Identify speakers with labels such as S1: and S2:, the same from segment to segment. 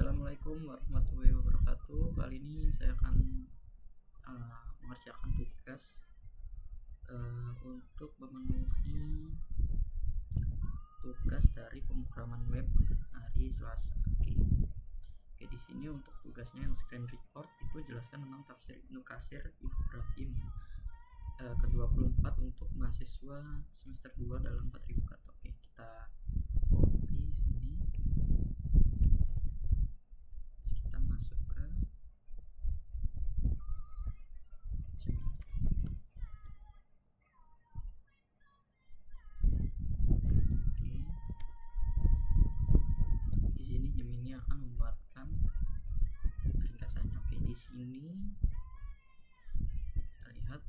S1: Assalamualaikum warahmatullahi wabarakatuh. Kali ini saya akan mengerjakan tugas untuk memenuhi tugas dari pemrograman web hari Selasa. Oke, di sini untuk tugasnya yang screen record itu jelaskan tentang tafsir Ibnu Katsir Ibrahim ke-24 untuk mahasiswa semester 2 dalam 4000 kata. Oke, kita copy sini. Kita masuk ke Gemini. Oke. Di sini Gemini akan membuatkan ringkasannya. Oke, di sini terlihat,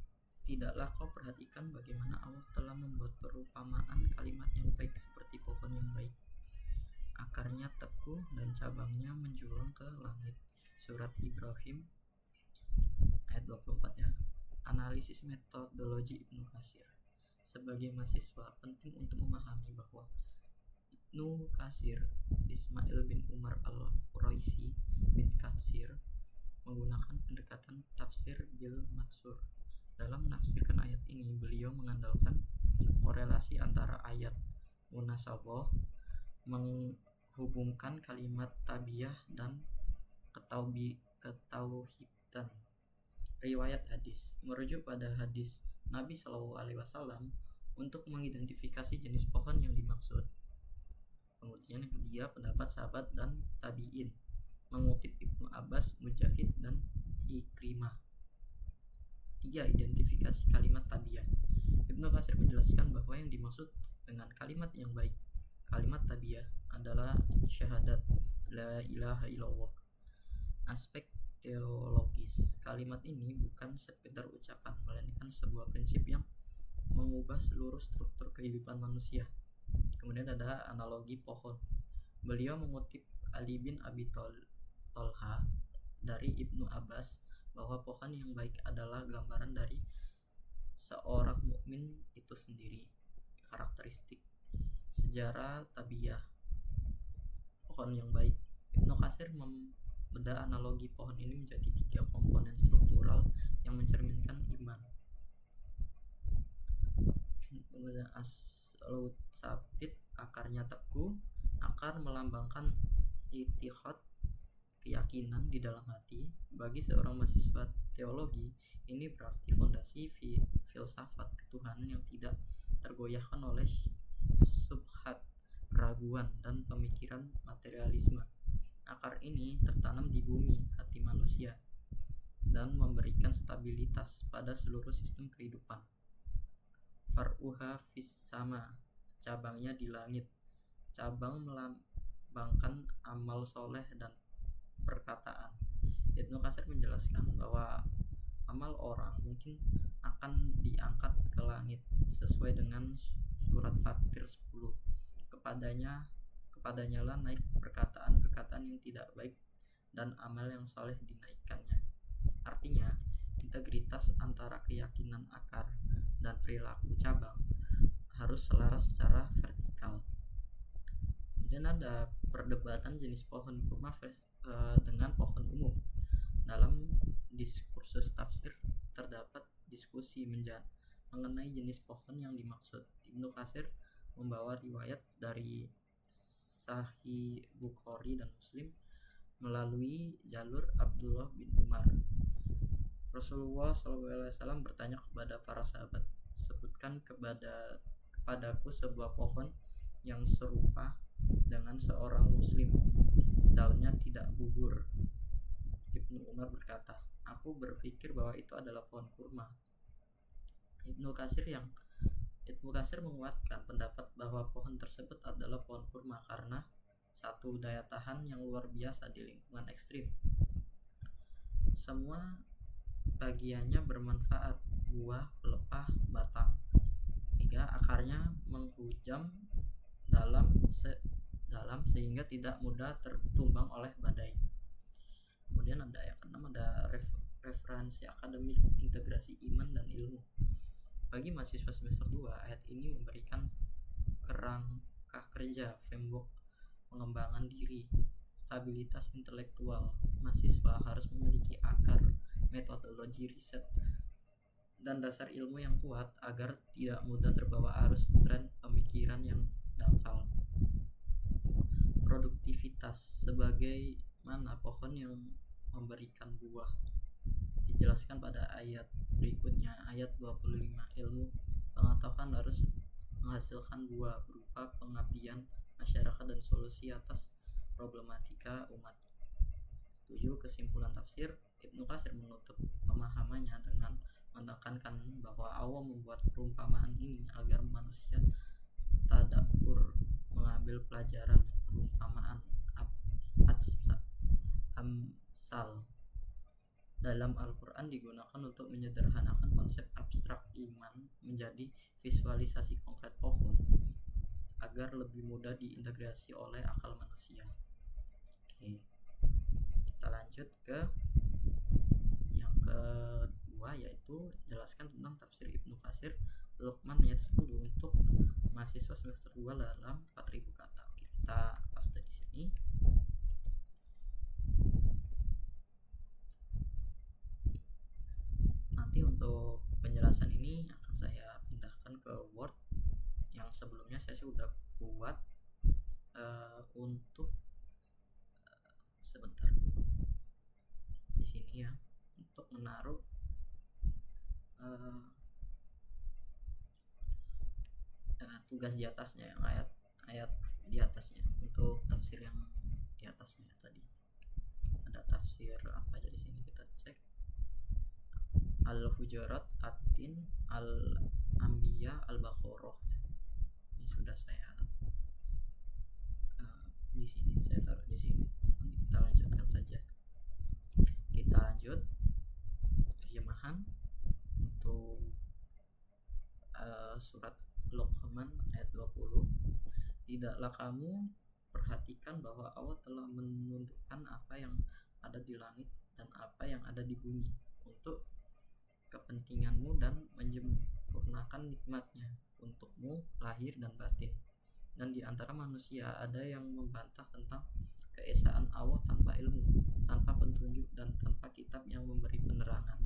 S1: tidaklah kau perhatikan bagaimana Allah telah membuat perumpamaan kalimat yang baik seperti pohon yang baik. Akarnya teguh dan cabangnya menjulang ke langit. Surat Ibrahim ayat 24 ya. Analisis metodologi Ibnu Katsir. Sebagai mahasiswa, penting untuk memahami bahwa Ibnu Katsir Ismail bin Umar al-Quraisy bin Katsir menggunakan pendekatan tafsir bil matsur. Dalam menafsirkan ayat ini, beliau mengandalkan korelasi antara ayat munasabah, menghubungkan kalimat tabiyah dan ketauhidan. Riwayat hadis merujuk pada hadis Nabi SAW untuk mengidentifikasi jenis pohon yang dimaksud. Kemudian dia pendapat sahabat dan tabi'in, mengutip Ibnu Abbas, Mujahid, dan Ikrimah. 3. Identifikasi kalimat tabiyah. Ibnu Katsir menjelaskan bahwa yang dimaksud dengan kalimat yang baik, kalimat tabiyah, adalah syahadat la ilaha illallah. Aspek teologis, kalimat ini bukan sekedar ucapan, melainkan sebuah prinsip yang mengubah seluruh struktur kehidupan manusia. Kemudian ada analogi pohon. Beliau mengutip Ali bin Abi Thalha dari Ibnu Abbas bahwa pohon yang baik adalah gambaran dari seorang mukmin itu sendiri. Karakteristik sejarah tabiyah pohon yang baik. Ibnu Katsir membedah analogi pohon ini menjadi 3 komponen struktural yang mencerminkan iman. Kemudian aslut sabit, akarnya teguh. Akar melambangkan i'tiqad, keyakinan di dalam hati. Bagi seorang mahasiswa teologi, ini berarti fondasi filsafat ketuhanan yang tidak tergoyahkan oleh subhat, keraguan, dan pemikiran materialisme. Akar ini tertanam di bumi hati manusia dan memberikan stabilitas pada seluruh sistem kehidupan. Far'uha fis sama, cabangnya di langit. Cabang melambangkan amal soleh dan perkataan. Ibnu Katsir menjelaskan bahwa amal orang mungkin akan diangkat ke langit sesuai dengan surat Fatir 10. Kepadanya lah naik perkataan-perkataan yang tidak baik dan amal yang soleh dinaikkannya. Artinya, integritas antara keyakinan akar dan perilaku cabang harus selaras secara vertikal. Kemudian ada perdebatan jenis pohon kurma dengan pohon umum. Dalam diskursus tafsir terdapat diskusi mengenai jenis pohon yang dimaksud. Ibnu Katsir membawa riwayat dari Sahih Bukhari dan Muslim melalui jalur Abdullah bin Umar. Rasulullah SAW bertanya kepada para sahabat, sebutkan kepadaku sebuah pohon yang serupa dengan seorang muslim, daunnya tidak gugur. Ibnu Umar berkata, aku berpikir bahwa itu adalah pohon kurma. Ibnu Katsir menguatkan pendapat bahwa pohon tersebut adalah pohon kurma karena satu, daya tahan yang luar biasa di lingkungan ekstrim. Semua bagiannya bermanfaat, buah, pelepah, batang. 3. Akarnya menghujam dalam sehingga tidak mudah tertumbang oleh badai. Kemudian ada yang keenam, ada referensi akademik, integrasi iman dan ilmu. Bagi mahasiswa semester 2, ayat ini memberikan kerangka kerja, framework pengembangan diri, stabilitas intelektual. Mahasiswa harus memiliki akar, metodologi riset, dan dasar ilmu yang kuat agar tidak mudah terbawa arus tren pemikiran yang dangkal. Produktivitas sebagai mana pohon yang memberikan buah. Dijelaskan pada ayat berikutnya, ayat 25. Ilmu pengetahuan harus menghasilkan buah berupa pengabdian masyarakat dan solusi atas problematika umat. 7. Kesimpulan tafsir. Ibnu Katsir menutup pemahamannya dengan menekankan bahwa Allah membuat perumpamaan ini agar manusia tadabbur, mengambil pelajaran. Perumpamaan amsal dalam Al-Quran digunakan untuk menyederhanakan konsep abstrak iman menjadi visualisasi konkret pohon agar lebih mudah diintegrasi oleh akal manusia. Oke, kita lanjut ke yang kedua, yaitu jelaskan tentang tafsir Ibnu Katsir Luqman ayat 10 untuk mahasiswa semester 2 dalam 4000 kata. Oke, kita paste di sini. Nanti untuk penjelasan ini akan saya pindahkan ke Word yang sebelumnya saya sudah buat untuk sebentar di sini ya, untuk menaruh tugas di atasnya, yang ayat di atasnya, untuk tafsir yang di atasnya tadi. Ada tafsir apa aja di sini, kita cek. Al-Hujurat, At-Tin, Al-Anbiya, Al-Baqarah. Ini sudah saya di sini, saya taruh di sini. Nanti kita lanjutkan saja. Kita lanjut terjemahan untuk surat Luqman ayat 20. Tidaklah kamu perhatikan bahwa Allah telah menundukkan apa yang ada di langit dan apa yang ada di bumi untuk kepentinganmu dan menyempurnakan nikmatnya untukmu lahir dan batin. Dan di antara manusia ada yang membantah tentang keesaan Allah tanpa ilmu, tanpa petunjuk, dan tanpa kitab yang memberi penerangan.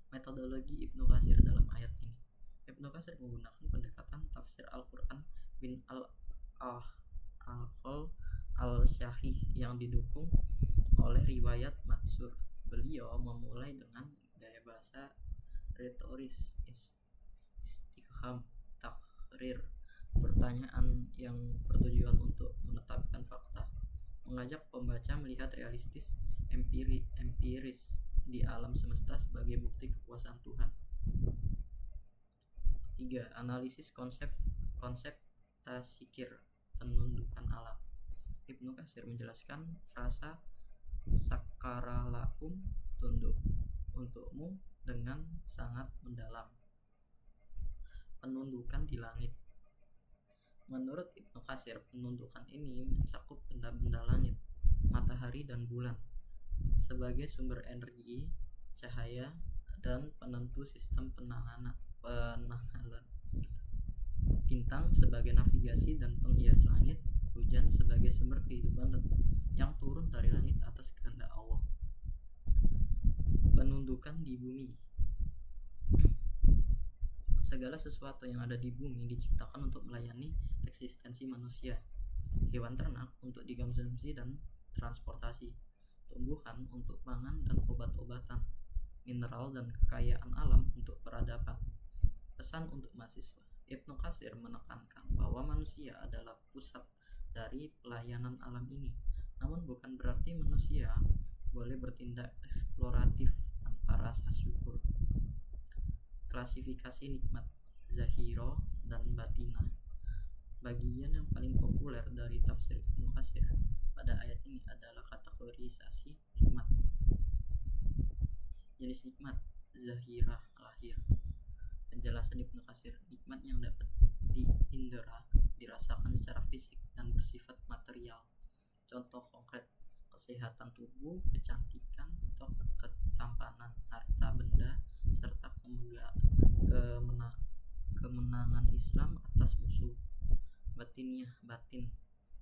S1: Metodologi Ibnu Katsir dalam ayat ini. Ibnu Katsir menggunakan pendekatan tafsir Al-Quran bin al-Syahih yang didukung oleh riwayat matsur. Beliau memulai dengan gaya bahasa retoris, istifham, takrir, pertanyaan yang bertujuan untuk menetapkan fakta, mengajak pembaca melihat realistis empiris di alam semesta sebagai bukti kekuasaan Tuhan. 3. Analisis konsep tasikir, penundukan alam. Ibnu Katsir menjelaskan frasa sakara lakum, tunduk untukmu, dengan sangat mendalam. Penundukan di langit. Menurut Ibnu Katsir, penundukan ini mencakup benda-benda langit, matahari dan bulan sebagai sumber energi, cahaya, dan penentu sistem penanganan, bintang sebagai navigasi dan penghias langit, hujan sebagai sumber kehidupan yang turun dari langit atas kehendak Allah. Penundukan di bumi. Segala sesuatu yang ada di bumi diciptakan untuk melayani eksistensi manusia, hewan ternak untuk dikonsumsi dan transportasi, tumbuhan untuk pangan dan obat-obatan, mineral dan kekayaan alam untuk peradaban. Pesan untuk mahasiswa. Ibnu Katsir menekankan bahwa manusia adalah pusat dari pelayanan alam ini, namun bukan berarti manusia boleh bertindak eksploratif tanpa rasa syukur. Klasifikasi nikmat zahiro dan batinah. Bagian yang paling populer dari tafsir Ibnu Katsir pada ayat ini adalah kategorisasi nikmat. Jenis nikmat zahirah, lahir. Penjelasan Ibnu Katsir, nikmat yang dapat diindera, dirasakan secara fisik dan bersifat material. Contoh konkret: kesehatan tubuh, kecantikan atau ketampanan, harta benda, serta kemenangan Islam atas musuh. Batiniah, batin,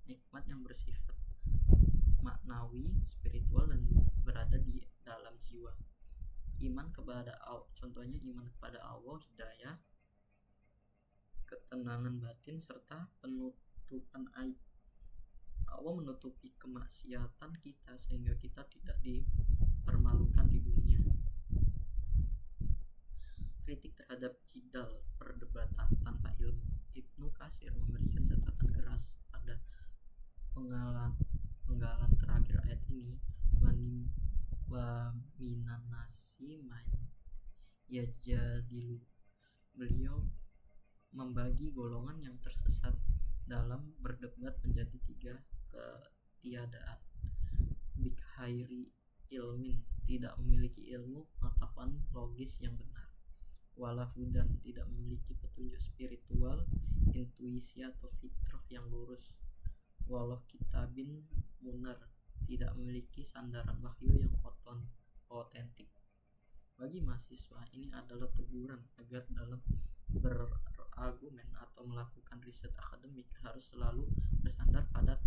S1: nikmat yang bersifat maknawi, spiritual, dan berada di dalam jiwa. Iman kepada Allah, contohnya iman kepada Allah, hidayah, ketenangan batin, serta penutupan aib. Allah menutupi kemaksiatan kita sehingga kita tidak dipermalukan di dunia. Kritik terhadap jidal, perdebatan tanpa ilmu. Ibnu Katsir memberikan catatan keras pada penggalan terakhir ayat ini, wa minan nasi man yajadilu. Beliau membagi golongan yang tersesat dalam berdebat menjadi 3 ketiadaan. Bikhairi ilmin, tidak memiliki ilmu pengetahuan logis yang benar. Walahudan, tidak memiliki petunjuk spiritual, intuisi atau fitrah yang lurus. Walau kitabin munar, tidak memiliki sandaran wahyu yang otentik. Bagi mahasiswa, ini adalah teguran agar dalam berargumen atau melakukan riset akademik harus selalu bersandar pada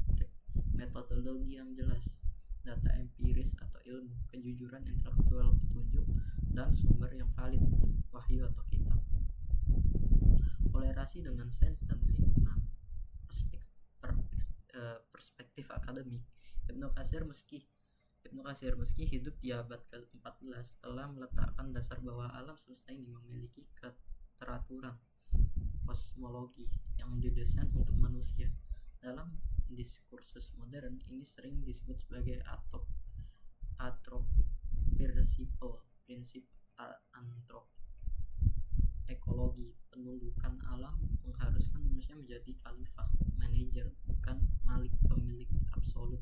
S1: metodologi yang jelas, data empiris atau ilmu, kejujuran intelektual, petunjuk, dan sumber yang valid, wahyu atau kitab. Kolerasi dengan sains dan lingkungan. Perspektif akademik. Ibnu Katsir meski hidup di abad ke-14 telah meletakkan dasar bahwa alam semesta ini memiliki keteraturan kosmologi yang didesain untuk manusia. Dalam diskursus modern, ini sering disebut sebagai anthropic prinsip antropik. Ekologi, penundukan alam mengharuskan manusia menjadi khalifah, manajer, bukan malik, pemilik absolut.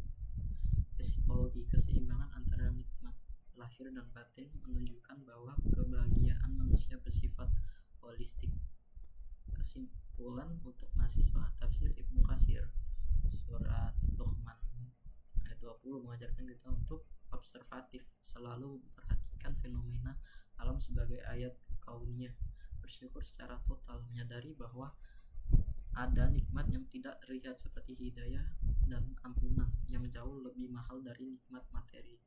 S1: Psikologi, keseimbangan antara nikmat lahir dan batin menunjukkan bahwa kebahagiaan manusia bersifat holistik. Kesimpulan untuk mahasiswa, tafsir Ibnu Katsir surat Luqman ayat 20 mengajarkan kita untuk observatif, selalu memperhatikan fenomena alam sebagai ayat kauniyah, bersyukur secara total, menyadari bahwa ada nikmat yang tidak terlihat seperti hidayah dan ampunan yang jauh lebih mahal dari nikmat materi.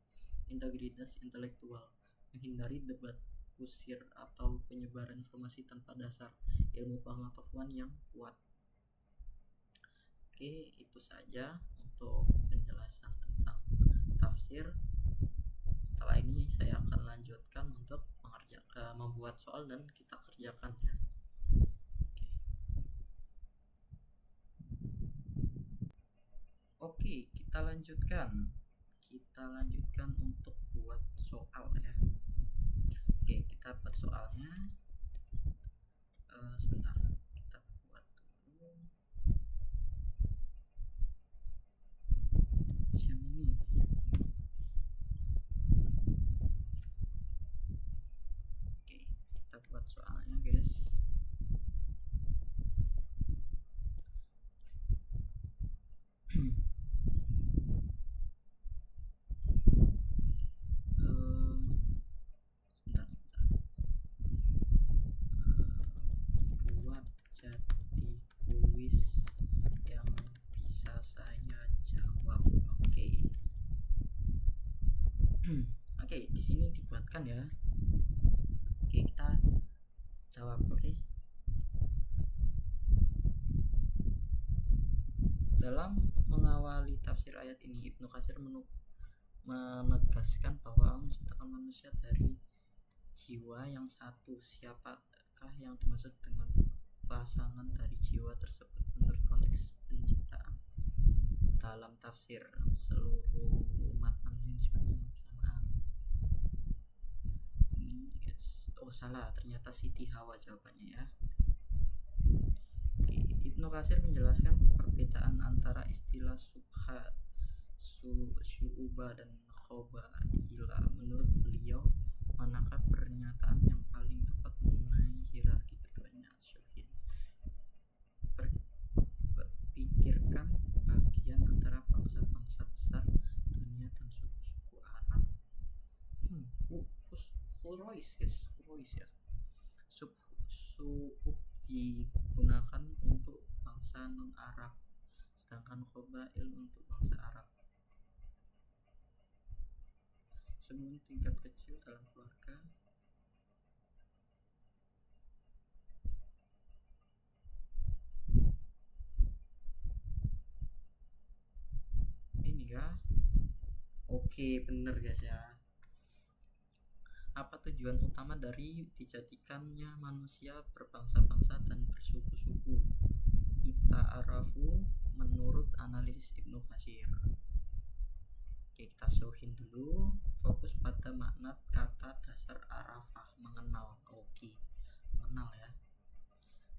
S1: Integritas intelektual, menghindari debat kusir atau penyebaran informasi tanpa dasar, ilmu pengetahuan yang kuat. Oke, itu saja untuk penjelasan tentang tafsir. Setelah ini saya akan lanjutkan untuk membuat soal dan kita kerjakan ya. Oke, kita lanjutkan untuk buat soal ya. Oke, kita buat soalnya. Sebentar, kita buat dulu. Siang ini. Oke, kita buat soalnya guys. Buat jadi kuis yang bisa saya jawab. Oke, di sini dibuatkan ya. Oke, kita jawab. Oke. Dalam mengawali tafsir ayat ini, Ibnu Katsir menegaskan bahwa menciptakan manusia dari jiwa yang satu. Siapakah yang dimaksud dengan pasangan dari jiwa tersebut menurut konteks penciptaan? Dalam tafsir, seluruh umat manusia bersamaan. Salah, ternyata Siti Hawa jawabannya ya. Ibnu Katsir menjelaskan perbedaan antara istilah syu'ubah dan khobaila. Menurut beliau, manakah pernyataan yang paling tepat mengenai hierarki keduanya? Syuhid, pikirkan bagian antara bangsa-bangsa besar dunia dan suku-suku Arab. Furois ya. Su'ub digunakan untuk bangsa non-Arab, sedangkan khobail untuk bangsa Arab. sebelum tingkat kecil dalam keluarga. Ini ya. Oke, bener guys ya. Apa tujuan utama dari dijadikannya manusia berbangsa-bangsa dan bersuku-suku? Ita'arafu menurut analisis Ibnu Katsir. Oke, kita showin dulu. Fokus pada makna kata dasar arafah, mengenal. Oke, mengenal ya.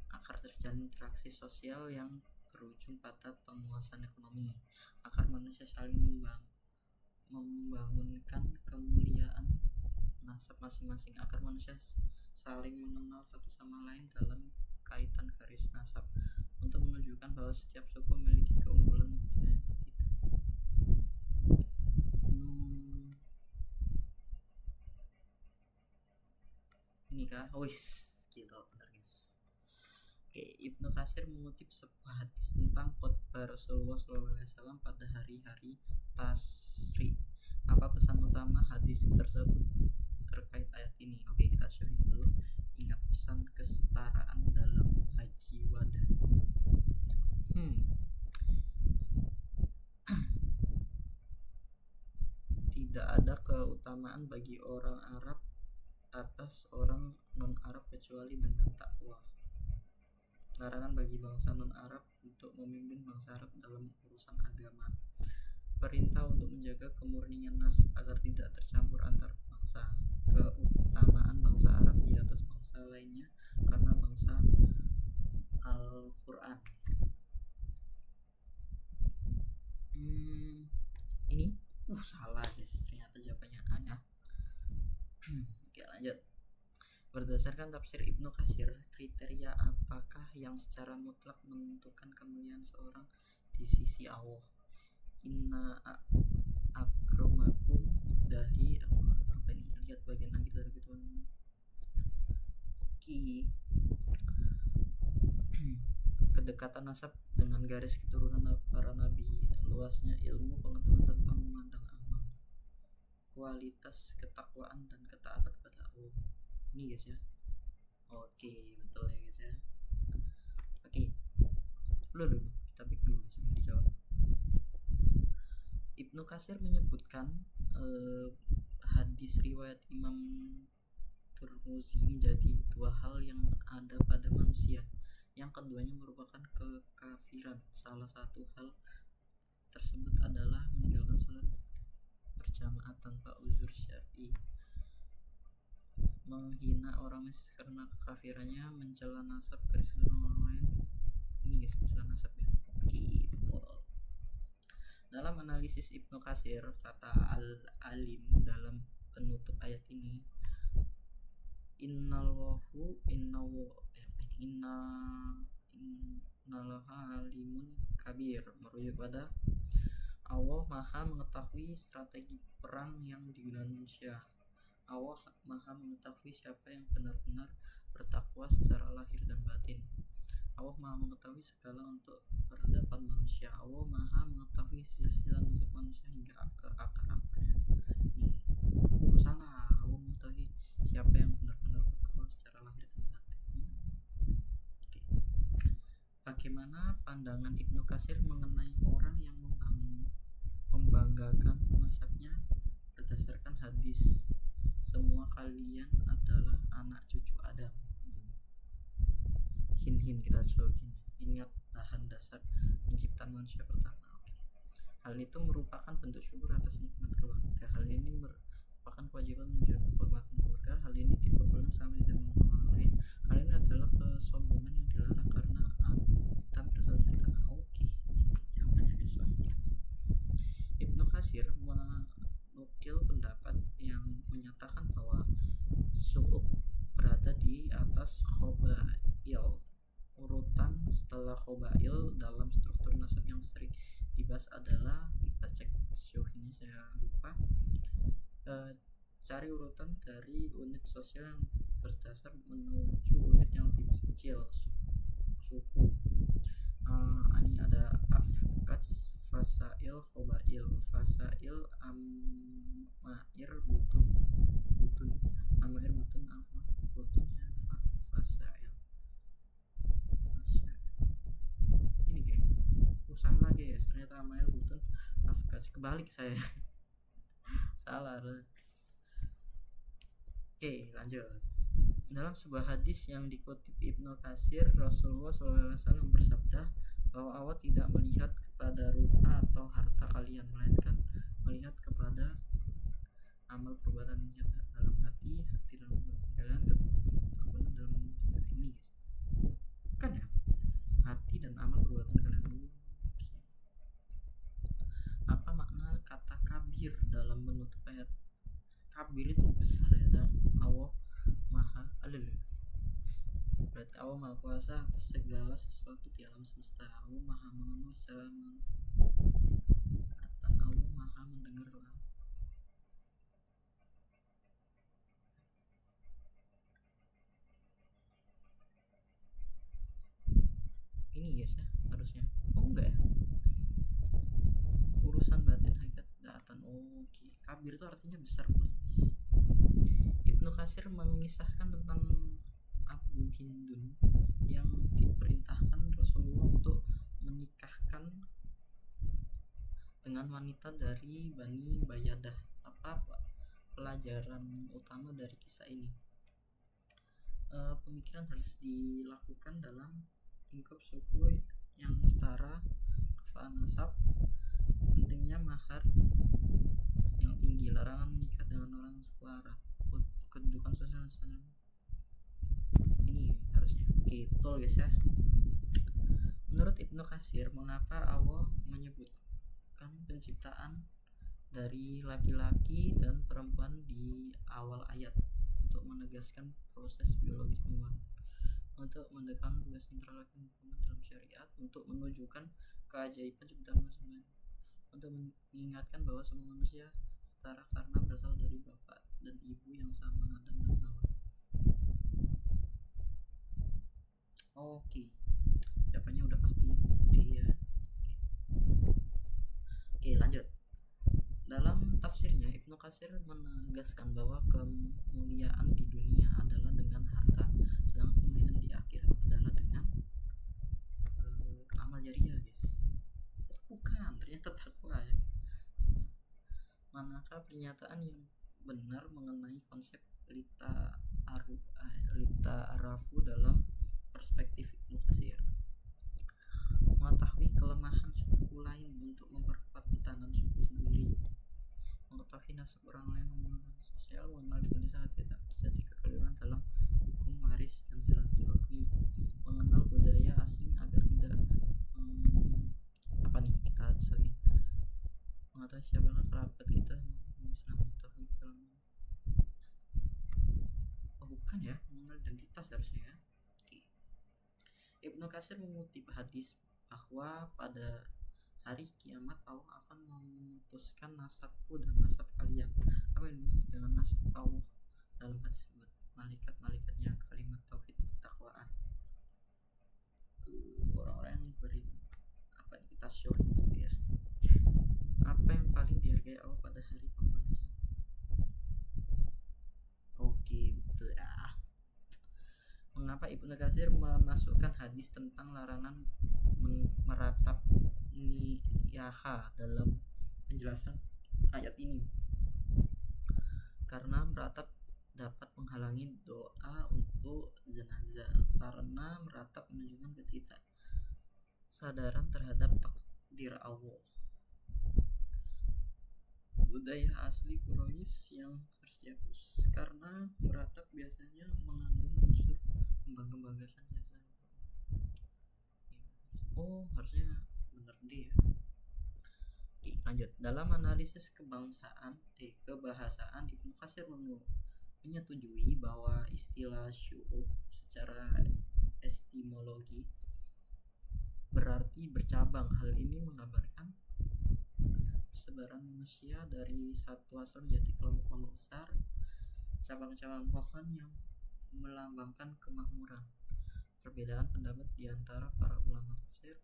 S1: Akar terjalin interaksi sosial yang berujung pada penguasaan ekonomi. Akar manusia saling membangunkan kemuliaan nasab masing-masing. Akar manusia saling mengenal satu sama lain dalam kaitan garis nasab untuk menunjukkan bahwa setiap suku memiliki keunggulan budaya yang berbeda. Ini kah? Wis, gitu benar guys. Oke, Ibnu Katsir mengutip sebuah hadis tentang khotbah Rasulullah SAW pada hari-hari Tasyrik. Apa pesan utama hadis tersebut terkait ayat ini? Oke, kita sharing dulu. Ingat pesan kesetaraan dalam haji wada. Tidak ada keutamaan bagi orang Arab atas orang non-Arab kecuali dengan takwa. Larangan bagi bangsa non-Arab untuk memimpin bangsa Arab dalam urusan agama. Perintah untuk menjaga kemurnian nasab agar tidak tercampur antar bangsa. Keutamaan bangsa Arab di atas bangsa lainnya karena bangsa Al-Quran. Ini salah guys, ternyata jawabannya A ya. Oke, lanjut. Berdasarkan tafsir Ibnu Katsir, kriteria apakah yang secara mutlak menentukan kemuliaan seorang di sisi Allah? Inna akramakum dahi apa ini? Lihat bagian akhir dari ketuan. Oke. Kedekatan nasab dengan garis keturunan para nabi, luasnya ilmu pengetahuan tanpa memandang amal, kualitas ketakwaan dan ketaatan kepada Allah. Ini guys ya. Oke, betul ya guys ya. Oke. Kita back dulu sebelum dijawab. Ibnu Katsir menyebutkan hadis riwayat Imam Tirmidzi menjadi dua hal yang ada pada manusia. Yang keduanya merupakan kekafiran. Salah satu hal tersebut adalah meninggalkan sholat berjamaah tanpa uzur syar'i, menghina orang karena kekafirannya, mencela nasab garis orang lain. Ini guys, mencela nasab ya. Gitu. Dalam analisis Ibnu Katsir, kata al-alim dalam penutup ayat ini, innallaha alimun kabir, merujuk pada Allah Maha mengetahui strategi perang yang digunakan manusia. Allah Maha mengetahui siapa yang benar-benar bertakwa secara lahir dan batin. Allah Maha mengetahui segala untuk peradaban manusia. Allah Maha mengetahui silsilah nasab manusia hingga ke akar-akarnya. Nih, salah. Allah mengetahui siapa yang benar-benar bertakwa secara lahir dan batin. Oke. Bagaimana pandangan Ibnu Katsir mengenai orang yang membanggakan nasabnya berdasarkan hadis semua kalian adalah anak cucu Adam? Hin kita coba gini. Ingat bahan dasar penciptaan manusia pertama. Oke. Hal itu merupakan bentuk syukur atas nikmat keluarga. Hal ini merupakan kewajiban menjaga kehormatan keluarga. Hal ini diperbolehkan sama tidak mengenal orang lain. Hal ini adalah kesombongan yang dilarang karena Adam berasal dari tanah. Oke, ini jawabannya guys pasti. Ibnu Katsir menukil pendapat yang menyatakan bahwa su'ub berada di atas khobail. Urutan setelah khobail dalam struktur nasab yang sering dibahas adalah, kita cek show ini saya lupa, cari urutan dari unit sosial yang berdasar menuju unit yang lebih kecil, suku. Ini ada afkats, fasail, khobail, fasail, amair, kasih kebalik saya. Salah. Oke, lanjut. Dalam sebuah hadis yang dikutip Ibnu Katsir, Rasulullah SAW bersabda bahwa Allah tidak melihat kepada rupa atau harta kalian, melainkan melihat kepada amal perbuatan niat dalam hati dalam perbuatan kalian, ketakutan dalam ini, guys. Bukan ya? Hati dan amal perbuatan kalian. Apa makna kata kabir dalam menutup ayat? Kabir itu besar ya, Allah Maha Alil. Berarti Allah Maha Kuasa atas segala sesuatu di alam semesta. Allah Maha mengenal secara dan Allah Maha mendengar doa. Ini guys ya, harusnya. Oh enggak ya? Urusan batin hakikat datan. Oke. Kabir itu artinya besar, guys. Ibnu Katsir mengisahkan tentang Abu Hindun yang diperintahkan Rasulullah untuk menikahkan dengan wanita dari Bani Bayadah. Apa pelajaran utama dari kisah ini? Pemikiran harus dilakukan dalam lingkup suku yang setara, kafah nasab, pentingnya mahar yang tinggi, larangan menikah dengan orang suku Arab, kedudukan sosial ini harusnya. Oke, betul guys ya. Menurut Ibnu Katsir, mengapa Allah menyebutkan penciptaan dari laki-laki dan perempuan di awal ayat untuk menegaskan proses biologis pembuahan, untuk mendekat tugas sentral laki dan perempuan dalam syariat, untuk menunjukkan keajaiban ciptaan manusia, untuk mengingatkan bahwa semua manusia setara karena berasal dari bapak dan ibu yang sama, Adam dan Hawa. Oke, jawabannya udah pasti dia. Oke, lanjut. Dalam tafsirnya, Ibnu Katsir menegaskan bahwa kemuliaan di dunia adalah dengan harta, sedangkan kemuliaan di akhirat adalah dengan amal jariah, guys. Bukan, ternyata takwa ya. Manakah pernyataan yang benar mengenai konsep lita arafu dalam perspektif Ibnu Katsir? Mengetahui kelemahan suku lain untuk memperkuat pertahanan suku sendiri, mengetahui nasab orang lain, mengenal sosial, mengenal definisi tidak terjadi kekeliruan dalam hukum waris dan silaturahmi, mengenal budaya asing agar tidak kita sering mengetahui siapakah kerabat kita, mengetahui kelemahan. Oh bukan ya, mengenal identitas harusnya ya. Ibnu Katsir mengutip hadis bahwa pada hari kiamat Allah akan memutuskan nasabku dan nasab kalian. Apa yang dimaksud dengan nasab Allah dalam hadis tersebut? Malaikat-malaikatnya, kalimat tauhid, ketakwaan, orang-orang yang beri kita syukur gitu ya. Apa yang paling dihargai Allah pada hari pembalasan? Oke, betul ya. Mengapa Ibnu Katsir memasukkan hadis tentang larangan meratap niyaha dalam penjelasan ayat ini? Karena meratap dapat menghalangi doa untuk jenazah, karena meratap menunjukkan ketidaksadaran terhadap takdir Allah. Budaya asli Quraisy yang harus dihapus, karena meratap biasanya mengandung unsur membanggakan jasa. Oh, harusnya benar deh ya. Oke, lanjut. Dalam analisis kebahasaan Ibnu Katsir menyetujui bahwa istilah syu'ub secara etimologi berarti bercabang. Hal ini menggambarkan persebaran manusia dari satu asal menjadi kelompok-kelompok besar, cabang-cabang pohon yang melambangkan kemakmuran. Perbedaan pendapat di antara para ulama tafsir.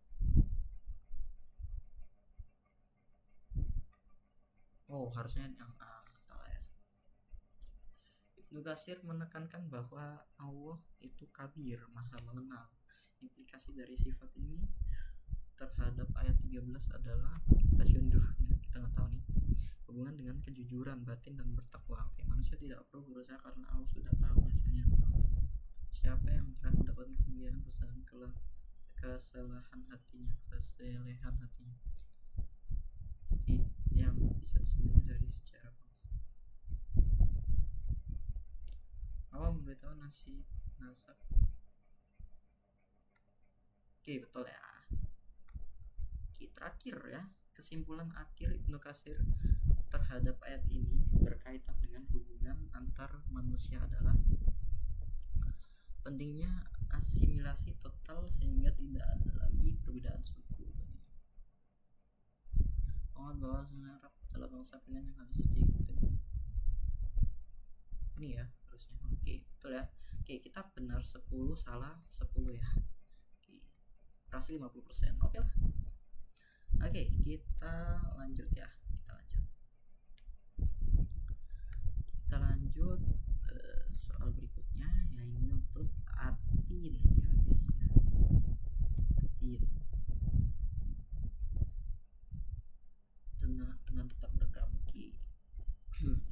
S1: Oh, harusnya yang A, salah ya. Ibnu Katsir menekankan bahwa Allah itu kabir, maha mengenal. Implikasi dari sifat ini terhadap ayat 13 adalah kita syundur ya, kita berhubungan dengan kejujuran batin dan bertakwa. Oke, manusia tidak perlu berusaha karena Allah sudah tahu hasilnya. Siapa yang berhak mendapatkan kemuliaan bersama kesalahan hatinya, yang bisa disebut dari secara bangsa. Allah memberitahu nasab. Oke, betul ya. Oke, terakhir ya, kesimpulan akhir Ibnu Katsir terhadap ayat ini berkaitan dengan hubungan antar manusia adalah pentingnya asimilasi total sehingga tidak ada lagi perbedaan suku. Pengat bahwa Arab adalah bangsa pilihan yang harus diikuti. Ini ya harusnya. Oke, betul ya. Oke, kita benar 10, salah 10 ya. Oke, berhasil 50%. Oke lah. Oke, kita lanjut ya. Kita lanjut soal berikutnya, ya ini untuk atin ya guys ya. Atin dengan tetap merekam. Oke,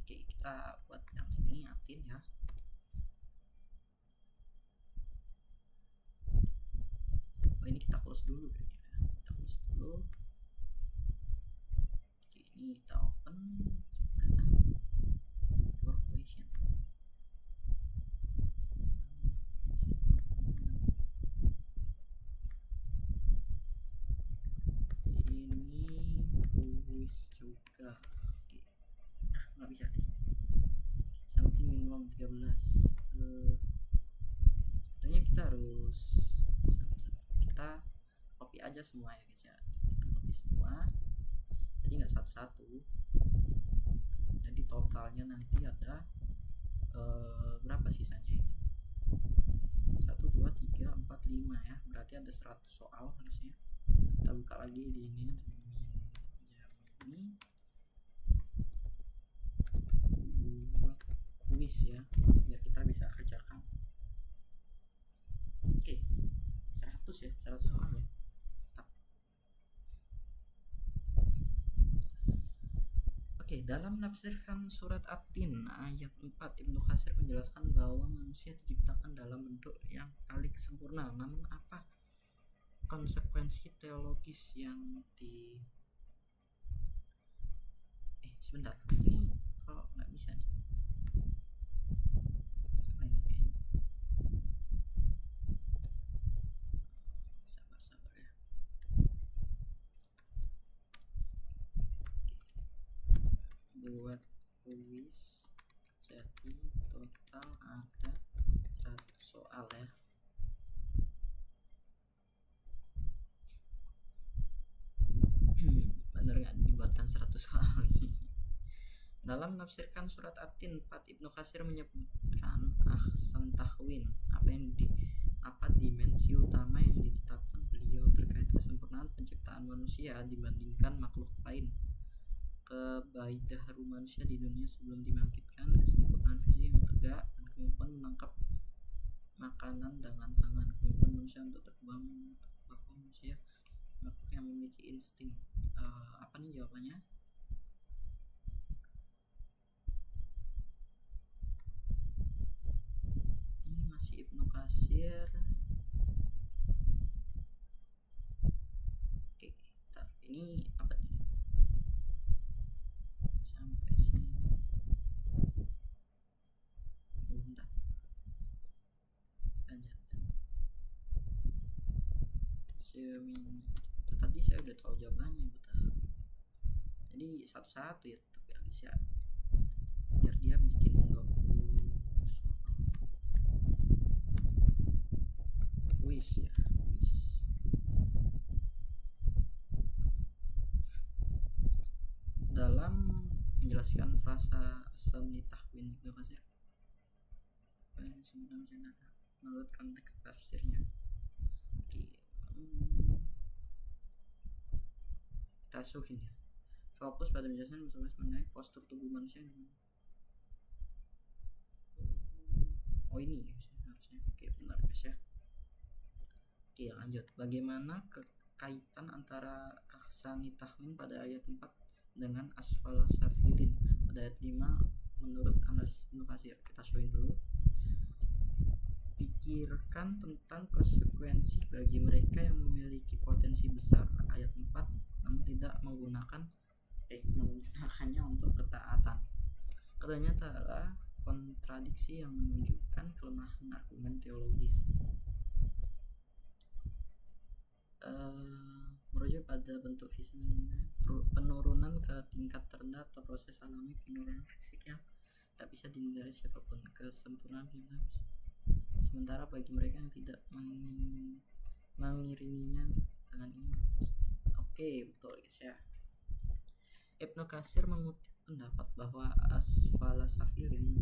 S1: kita buat yang ini atin ya. Oh, ini kita close dulu kayaknya. Kita close dulu. Oke, ini kita open. Your question. Ini kuis juga. Oke. Nggak bisa nih. Something minimum 13. Sebenarnya kita harus copy aja semua ya guys ya. Kita copy semua. Jadi nggak satu-satu. Jadi totalnya nanti ada berapa sisanya ini? 1, 2, 3, 4, 5 ya. Berarti ada 100 soal harusnya. Kita buka lagi di ini buat kuis ya, biar kita bisa kerjakan. Oke, 100 ya, 100 soal ya. Oke, dalam menafsirkan surat At-Tin ayat 4, Ibnu Katsir menjelaskan bahwa manusia diciptakan dalam bentuk yang paling sempurna. Namun apa konsekuensi teologis yang sebentar, ini kok nggak bisa nih. Salah ini kayaknya. Sabar ya. Buat kuis jadi total ada 100 soal ya. Bener nggak dibuatkan 100 soal ini? Dalam menafsirkan surat At-Tin 4, Ibnu Katsir menyebutkan ahsan tahwin, apa dimensi utama yang ditetapkan beliau terkait kesempurnaan penciptaan manusia dibandingkan makhluk lain. Kebaidaharu manusia di dunia sebelum dibangkitkan, kesempurnaan fisik yang tegak, dan kemampuan menangkap makanan dengan tangan, kemampuan manusia untuk terbang, bahwa manusia makhluk yang memiliki insting. Apa nih jawabannya? Ini masih Ibnu Katsir. Oke, ntar ini apa nih? Sampai sini. Bentar. Lanjut. Itu tadi saya udah tahu jawabannya, jadi satu-satu ya, tapi guys ya, biar dia bikin 20 soal kuis ya. Dalam menjelaskan frasa seni tahwin Ibnu Katsir menurut konteks tafsirnya. Oke, kita suhin ya. Fokus pada penjelasan mengenai postur tubuh manusia. Oh ini harusnya. Oke, benar guys ya. Oke, lanjut. Bagaimana kaitan antara ahsani tahwin pada ayat 4 dengan asfala safilin. Pada ayat 5 menurut analisis Ibnu Katsir, kita showin dulu. Pikirkan tentang konsekuensi bagi mereka yang memiliki potensi besar. Ayat 4, namun tidak menggunakannya untuk ketaatan. Keduanya adalah kontradiksi yang menunjukkan kelemahan argumen teologis. Merujuk pada bentuk fisik penurunan ke tingkat terendah atau proses alami penurunan fisik yang tak bisa dihindari siapapun. Kesempurnaan sementara bagi mereka yang tidak mengiringinya dengan iman. Oke, betul guys ya. Ibnu Katsir mengutip pendapat bahwa asfala safilin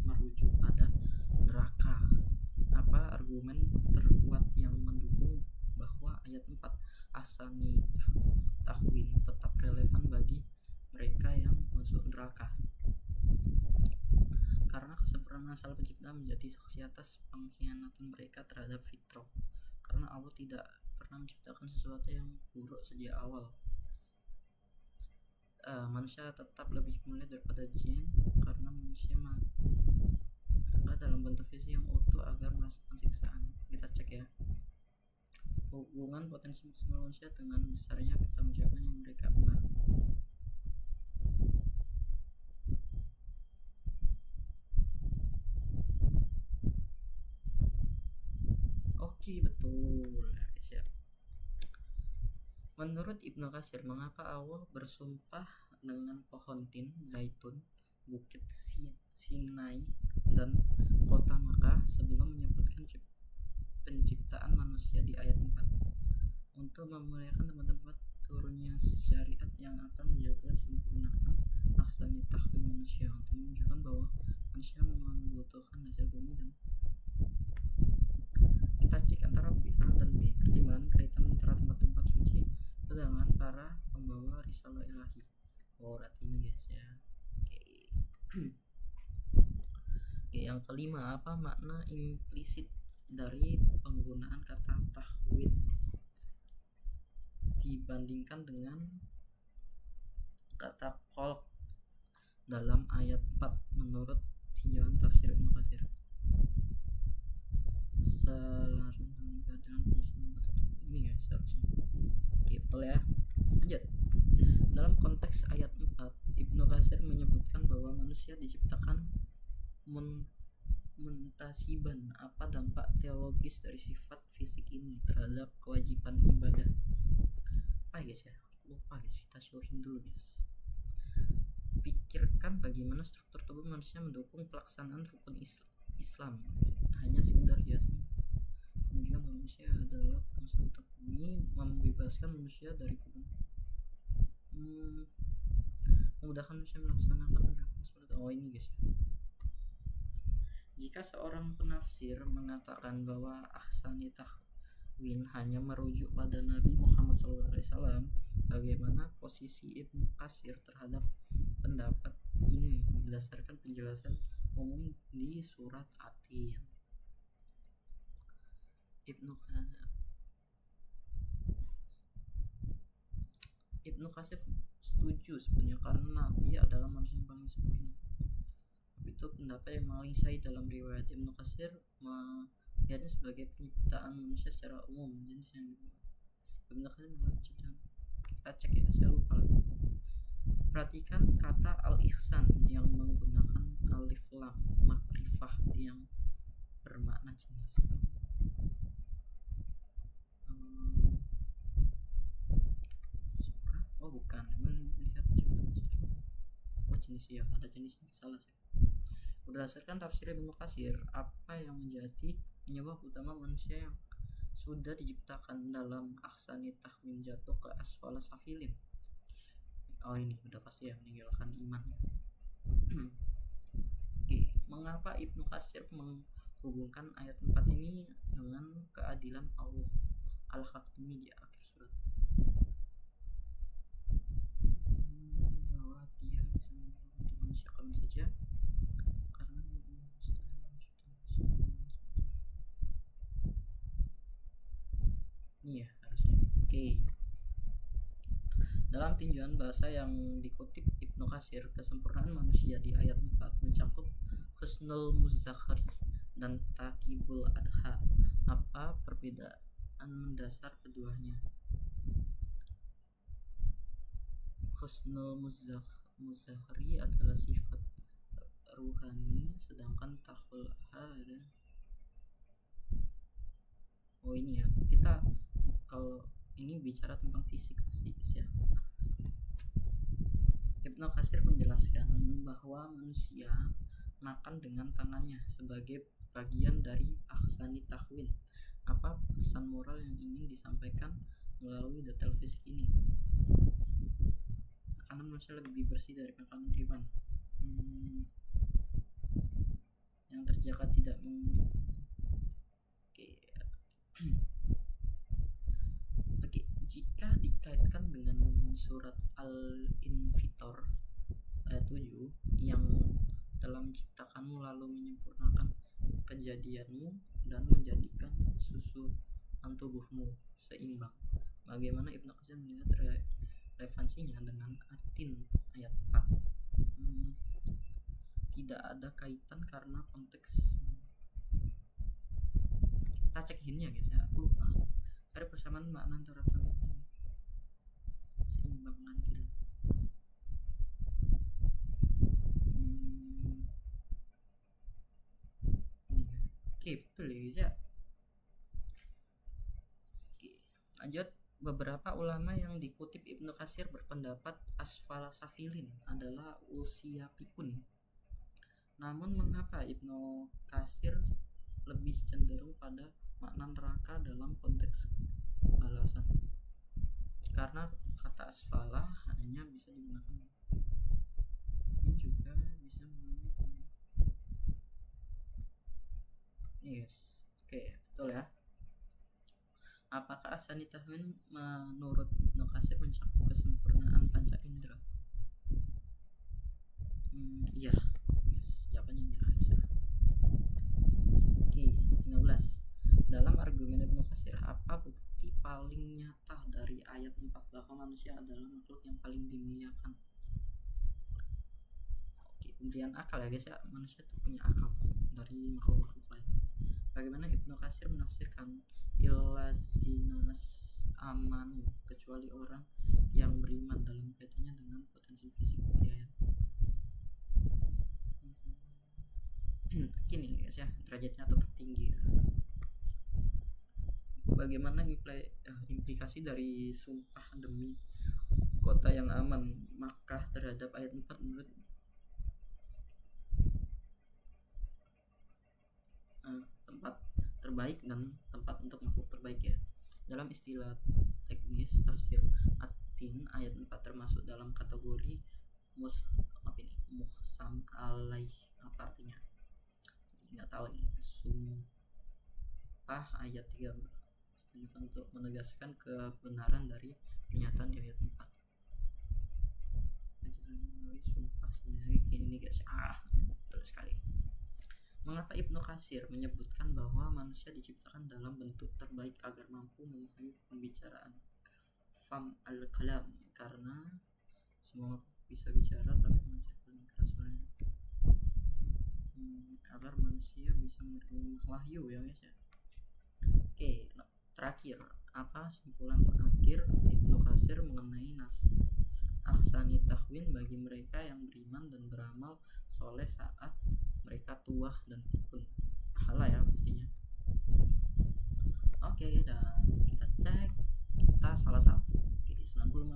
S1: merujuk pada neraka. Apa argumen terkuat yang mendukung bahwa ayat 4 asani tahwin tetap relevan bagi mereka yang masuk neraka? Karena kesempurnaan asal pencipta menjadi saksi atas pengkhianatan mereka terhadap fitrah. Karena Allah tidak pernah menciptakan sesuatu yang buruk sejak awal. Manusia tetap lebih mulia daripada jin karena manusia dalam bentuk fisik yang utuh agar merasakan siksaan. Kita cek ya. Hubungan potensi maksimal manusia dengan besarnya pertanggungjawaban yang mereka emban. Oke, betul. Siap. Menurut Ibnu Katsir, mengapa Allah bersumpah dengan pohon tin, zaitun, bukit Sinai, dan kota Makkah sebelum menyebutkan penciptaan manusia di ayat 4? Untuk memuliakan tempat-tempat turunnya syariat yang akan menjaga kesempurnaan aksani tahwin manusia, untuk menunjukkan bahwa manusia membutuhkan hasil bumi. Dan kita cek antara B A dan B, pertimbangan kaitan antara tempat-tempat suci dengan para pembawa risalah ilahi. Berarti ini guys ya. Oke, yang kelima, apa makna implisit dari penggunaan kata tahwin dibandingkan dengan kata khalq dalam ayat 4 menurut tinjauan tafsir Ibnu Katsir? Selaras dengan ini ya seharusnya. Oke, betul ya. Lanjut. Dalam konteks ayat 4, Ibnu Katsir menyebutkan bahwa manusia diciptakan muntasiban. Apa dampak teologis dari sifat fisik ini terhadap kewajiban ibadah? Apa guys ya? Lupa guys, kita showin dulu guys. Pikirkan bagaimana struktur tubuh manusia mendukung pelaksanaan rukun Islam. Hanya sekedar hiasan menunjukkan manusia adalah pengusaha untuk ini membebaskan manusia dari beban, memudahkan manusia melaksanakan gerakan seperti ini guys ya. Jika seorang penafsir mengatakan bahwa ahsani tahwin hanya merujuk pada Nabi Muhammad SAW, bagaimana posisi Ibnu Katsir terhadap pendapat ini berdasarkan penjelasan umum di surat Atin? Ibnu Katsir setuju sebenarnya karena Nabi adalah manusia yang paling sempurna. Itu pendapat yang paling sahih dalam riwayat. Ibnu Katsir melihatnya sebagai penciptaan manusia secara umum, jenis yang Ibnu Katsir menciptakan. Kita cek ya, saya lupa. Perhatikan kata al-ihsan yang menggunakan alif lam makrifah yang bermakna jenis. Oh bukan, melihat jenis ya, ada jenisnya, salah sih. Berdasarkan tafsir Ibnu Katsir, apa yang menjadi penyebab utama manusia yang sudah diciptakan dalam ahsani tahwin jatuh ke asfala safilin? Oh ini udah pasti ya, meninggalkan iman. Oke, mengapa Ibnu Katsir menghubungkan ayat 4 ini dengan keadilan Allah al-Hakimi di akhir surat? Bahwa dia bisa untuk manusia kapan saja karena ini ya harusnya. Oke. Dalam tinjauan bahasa yang dikutip Ibnu Katsir, kesempurnaan manusia di ayat 4 mencakup husnul muzakhari dan takibul adha. Apa perbedaan mendasar keduanya? Husnul muzakhari adalah sifat ruhani, sedangkan takhul ada. Oh ini ya, kita kalau ini bicara tentang fisik pasti ya. Ibnu Katsir menjelaskan bahwa manusia makan dengan tangannya sebagai bagian dari ahsani tahwin. Apa pesan moral yang ingin disampaikan melalui detail fisik ini? Makanan manusia lebih bersih dari makanan hewan. Yang terjaga tidak Oke, jika dikaitkan dengan surat Al-Infitor ayat 7 yang telah menciptakanmu lalu menyempurnakan kejadianmu dan menjadikan susunan tubuhmu seimbang. Bagaimana Ibnu Katsir melihat relevansinya dengan Atin ayat 4? Tidak ada kaitan karena konteks. Kita cek hintnya guys ya, aku lupa. Cari persamaan makna antara seimbang adil. Oke, betul ya guys ya. Oke, lanjut. Beberapa ulama yang dikutip Ibnu Katsir berpendapat asfala safilin adalah usia pikun. Namun mengapa Ibnu Katsir lebih cenderung pada makna neraka dalam konteks balasan? Karena kata asfala hanya bisa digunakan ini juga bisa melalui yes. Oke, betul ya. Apakah ahsani tahwin menurut Ibnu Katsir mencakup kesempurnaan panca indera? Iya. Yes, jawabannya iya Aisyah. Oke, 15. Dalam argumen Ibnu Katsir, apa bukti paling nyata dari ayat 4 bahwa manusia adalah makhluk yang paling dimuliakan? Oke, pemberian akal ya guys ya. Manusia itu punya akal dari makhluk-makhluk lain. Bagaimana Ibnu Katsir menafsirkan ilazinas amanu, kecuali orang yang beriman, dalam kaitannya dengan potensi fisik di ayat? Gini guys ya, derajatnya tetap tinggi ya. Bagaimana implikasi dari sumpah demi kota yang aman Makkah terhadap ayat 4 menurut tempat terbaik dan tempat untuk makhluk terbaik ya. Dalam istilah teknis tafsir Atin, ayat 4 termasuk dalam kategori muhsam alaih. Apa artinya? Nggak tahu nih. Sumpah ayat 3 untuk menegaskan kebenaran dari pernyataan di ayat 4. Sumpah sebenarnya ini guys, betul sekali. Mengapa Ibnu Katsir menyebutkan bahwa manusia diciptakan dalam bentuk terbaik agar mampu memahami pembicaraan? Fam al-kalam, karena semua bisa bicara tapi manusia paling keras suaranya. Agar manusia bisa menerima wahyu ya guys ya. Oke, terakhir, apa simpulan akhir Ibnu Katsir mengenai ahsani tahwin bagi mereka yang beriman dan beramal soleh saat mereka tua dan pikun? Pahala ya pastinya. Oke, dan kita cek kita salah satu. Oke, 95%.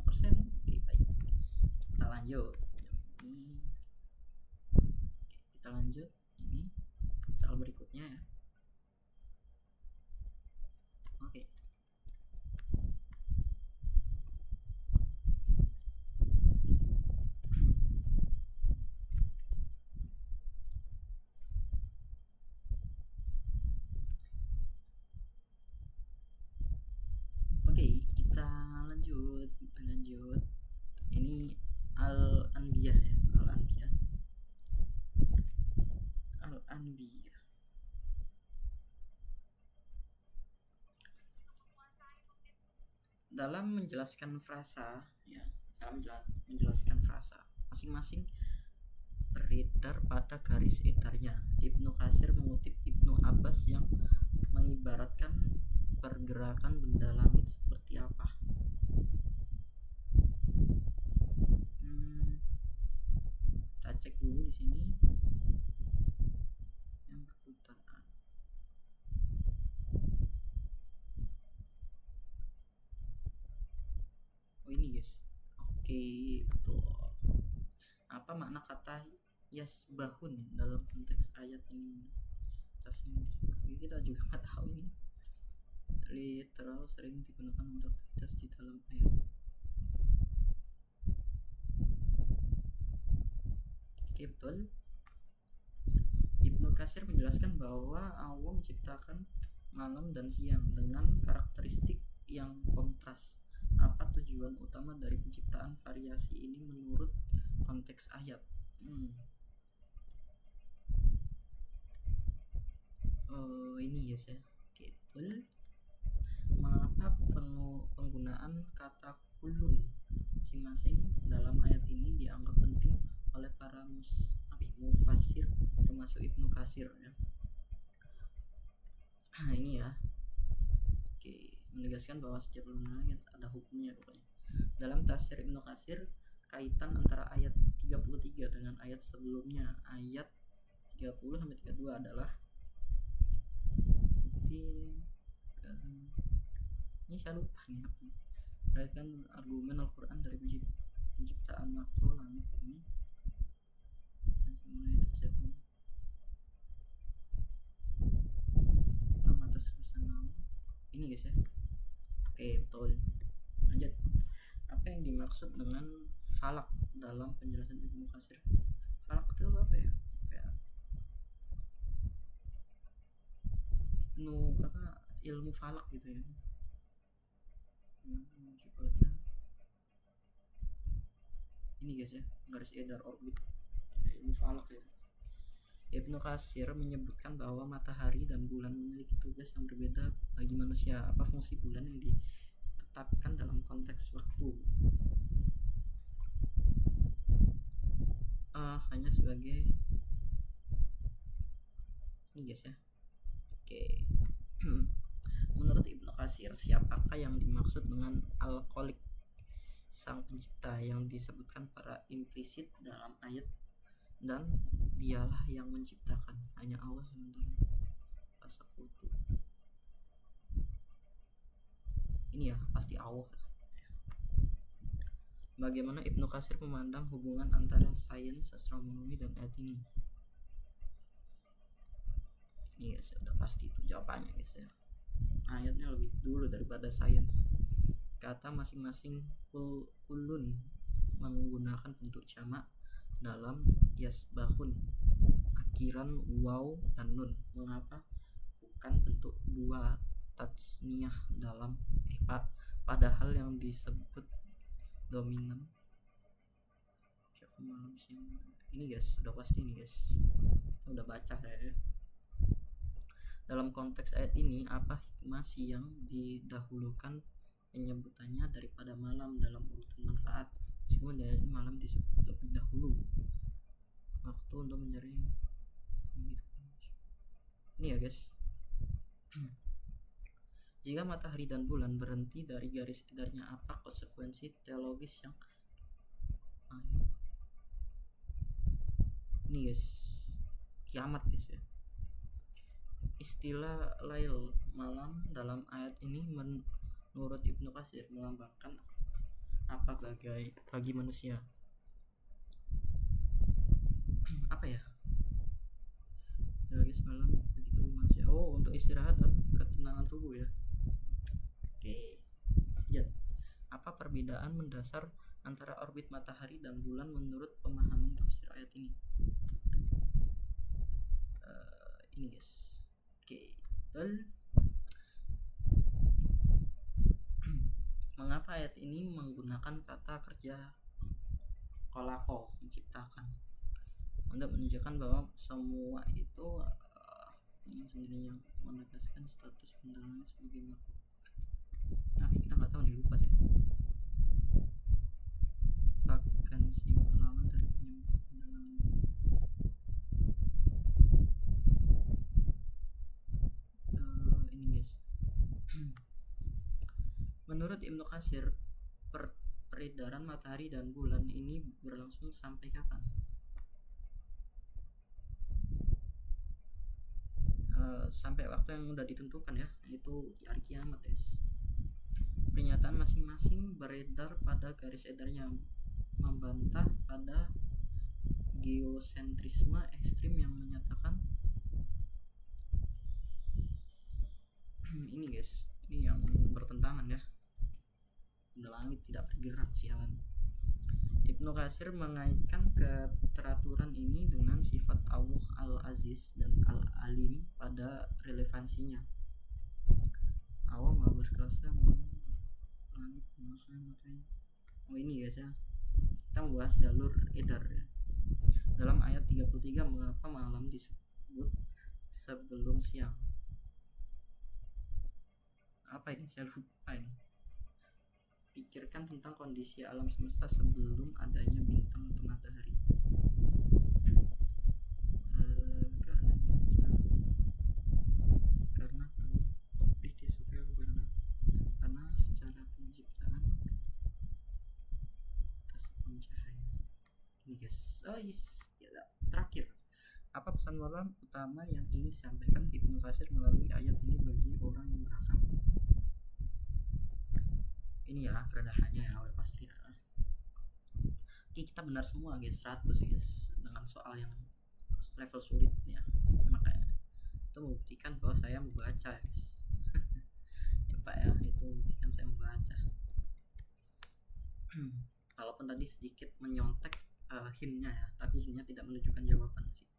S1: Oke, baik. Kita lanjut. Kita lanjut ini soal berikutnya ya. Oke. Oke, kita lanjut. Ini Al-Anbiya ya, Al-Anbiya. Dalam menjelaskan frasa ya, dalam menjelaskan frasa. Masing-masing beredar pada garis edarnya. Ibnu Katsir mengutip Ibnu Abbas yang mengibaratkan pergerakan benda langit seperti apa. Kita cek dulu di sini yang berputar. Oh ini guys. Oke, betul. Apa makna kata yasbahun dalam konteks ayat ini? Tafsir kita juga nggak tahu ini. Literal sering digunakan untuk aktivitas di dalam air. Oke, betul. Ibnu Katsir menjelaskan bahwa Allah menciptakan malam dan siang dengan karakteristik yang kontras. Apa tujuan utama dari penciptaan variasi ini menurut konteks ayat? Ini yes ya. Oke, betul. Mengapa penggunaan kata kulun masing-masing dalam ayat ini dianggap penting oleh para mufassir termasuk Ibnu Katsir ya. Nah ini ya. Oke, menegaskan bahwa setiap ayat ada hukumnya pokoknya. Dalam tafsir Ibnu Katsir, kaitan antara ayat 33 dengan ayat sebelumnya, ayat 30 sampai 32 adalah ini saya lupa nih apa. Perhatikan argumen Al-Quran dari penciptaan makro langit bumi dan semula terjadi atas bersama ini guys ya. Oke, betul. Lanjut. Apa yang dimaksud dengan falak dalam penjelasan Ibnu Katsir? Falak itu apa ya? Kayak ilmu falak gitu ya. Ini guys ya, garis edar orbit ilmu falak ya. Ibnu Katsir menyebutkan bahwa matahari dan bulan memiliki tugas yang berbeda bagi manusia. Apa fungsi bulan yang ditetapkan dalam konteks waktu? Hanya sebagai ini guys ya. Oke. Menurut Ibnu Katsir, siapakah yang dimaksud dengan Al-Khaliq, sang pencipta yang disebutkan para implisit dalam ayat, dan dialah yang menciptakan, hanya Allah sementara As-Sakutu. Ini ya pasti Allah. Bagaimana Ibnu Katsir memandang hubungan antara sains, astronomi dan ayat ini? Ini guys, udah pasti itu jawabannya guys ya. Ayatnya lebih dulu daripada sains. Kata masing-masing kulun menggunakan bentuk jamak dalam yasbahun, akhiran waw dan nun. Mengapa bukan bentuk dua tatsniyah dalam padahal yang disebut dominan malam siang? Ini guys, udah pasti nih guys, udah baca saya ya. Dalam konteks ayat ini, apa hikmah siang didahulukan penyebutannya daripada malam dalam urutan manfaat, meskipun dari malam disebut lebih dahulu waktu untuk mencari gitu. Ini ya guys. Jika matahari dan bulan berhenti dari garis edarnya, apa konsekuensi teologis yang ini guys, kiamat guys ya. Istilah lail, malam, dalam ayat ini menurut Ibnu Katsir melambangkan apa bagi manusia? Apa ya? Guys, malam bagi tubuh manusia. Oh, untuk istirahat dan ketenangan tubuh ya. Oke. Ya. Apa perbedaan mendasar antara orbit matahari dan bulan menurut pemahaman tafsir ayat ini? Ini guys. Oke, betul. Mengapa ayat ini menggunakan kata kerja kolako, menciptakan, untuk menunjukkan bahwa semua itu yang sendirinya menegaskan status benda langit sebagai makhluk. Nah, kita nggak tahu nih, lupa saya. frekuensi lawan dari penyembah pendalam. Ini guys. Menurut Ibnu Katsir, peredaran matahari dan bulan ini berlangsung sampai kapan? Sampai waktu yang sudah ditentukan ya, yaitu hari kiamat guys. Pernyataan masing-masing beredar pada garis edarnya, membantah pada geosentrisme ekstrim yang menyatakan ini guys, ini yang bertentangan ya, benda langit tidak bergerak sialan. Ibnu Katsir mengaitkan keteraturan ini dengan sifat Allah Al-Aziz dan Al-Alim pada relevansinya. Allah Maha berkuasa, langit, matanya. Oh ini guys ya, kita membahas jalur edar ya. Dalam ayat 33, mengapa malam disebut sebelum siang? Apa ini? Saya lupa ini. Pikirkan tentang kondisi alam semesta sebelum adanya bintang atau matahari. Karena lebih disukai karena secara penciptaan atas sebelum cahaya. Ini guys, terakhir, apa pesan moral utama yang ingin disampaikan Ibnu Katsir melalui ayat ini bagi orang yang berakal? Ini ya kerendahannya ya, udah pasti ya. Oke, kita benar semua guys, 100 guys, dengan soal yang level sulit ya. Makanya itu membuktikan bahwa saya membaca guys. Ya Pak ya, itu membuktikan saya membaca. Walaupun tadi sedikit menyontek hintnya ya, tapi hintnya tidak menunjukkan jawaban sih.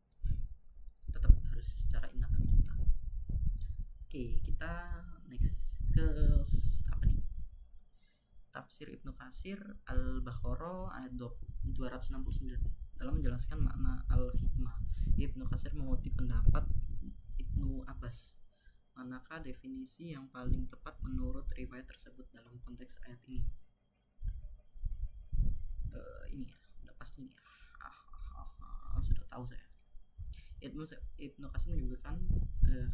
S1: Tetap harus secara ingatan kita. Oke, kita next ke apa nih? Tafsir Ibnu Katsir Al-Baqarah ayat 269. Dalam menjelaskan makna al-hikmah, Ibnu Katsir mengutip pendapat Ibnu Abbas. Manakah definisi yang paling tepat menurut riwayat tersebut dalam konteks ayat ini? Ini ya, udah pasti nih. Sudah tahu saya. Ibnu Katsir menyebutkan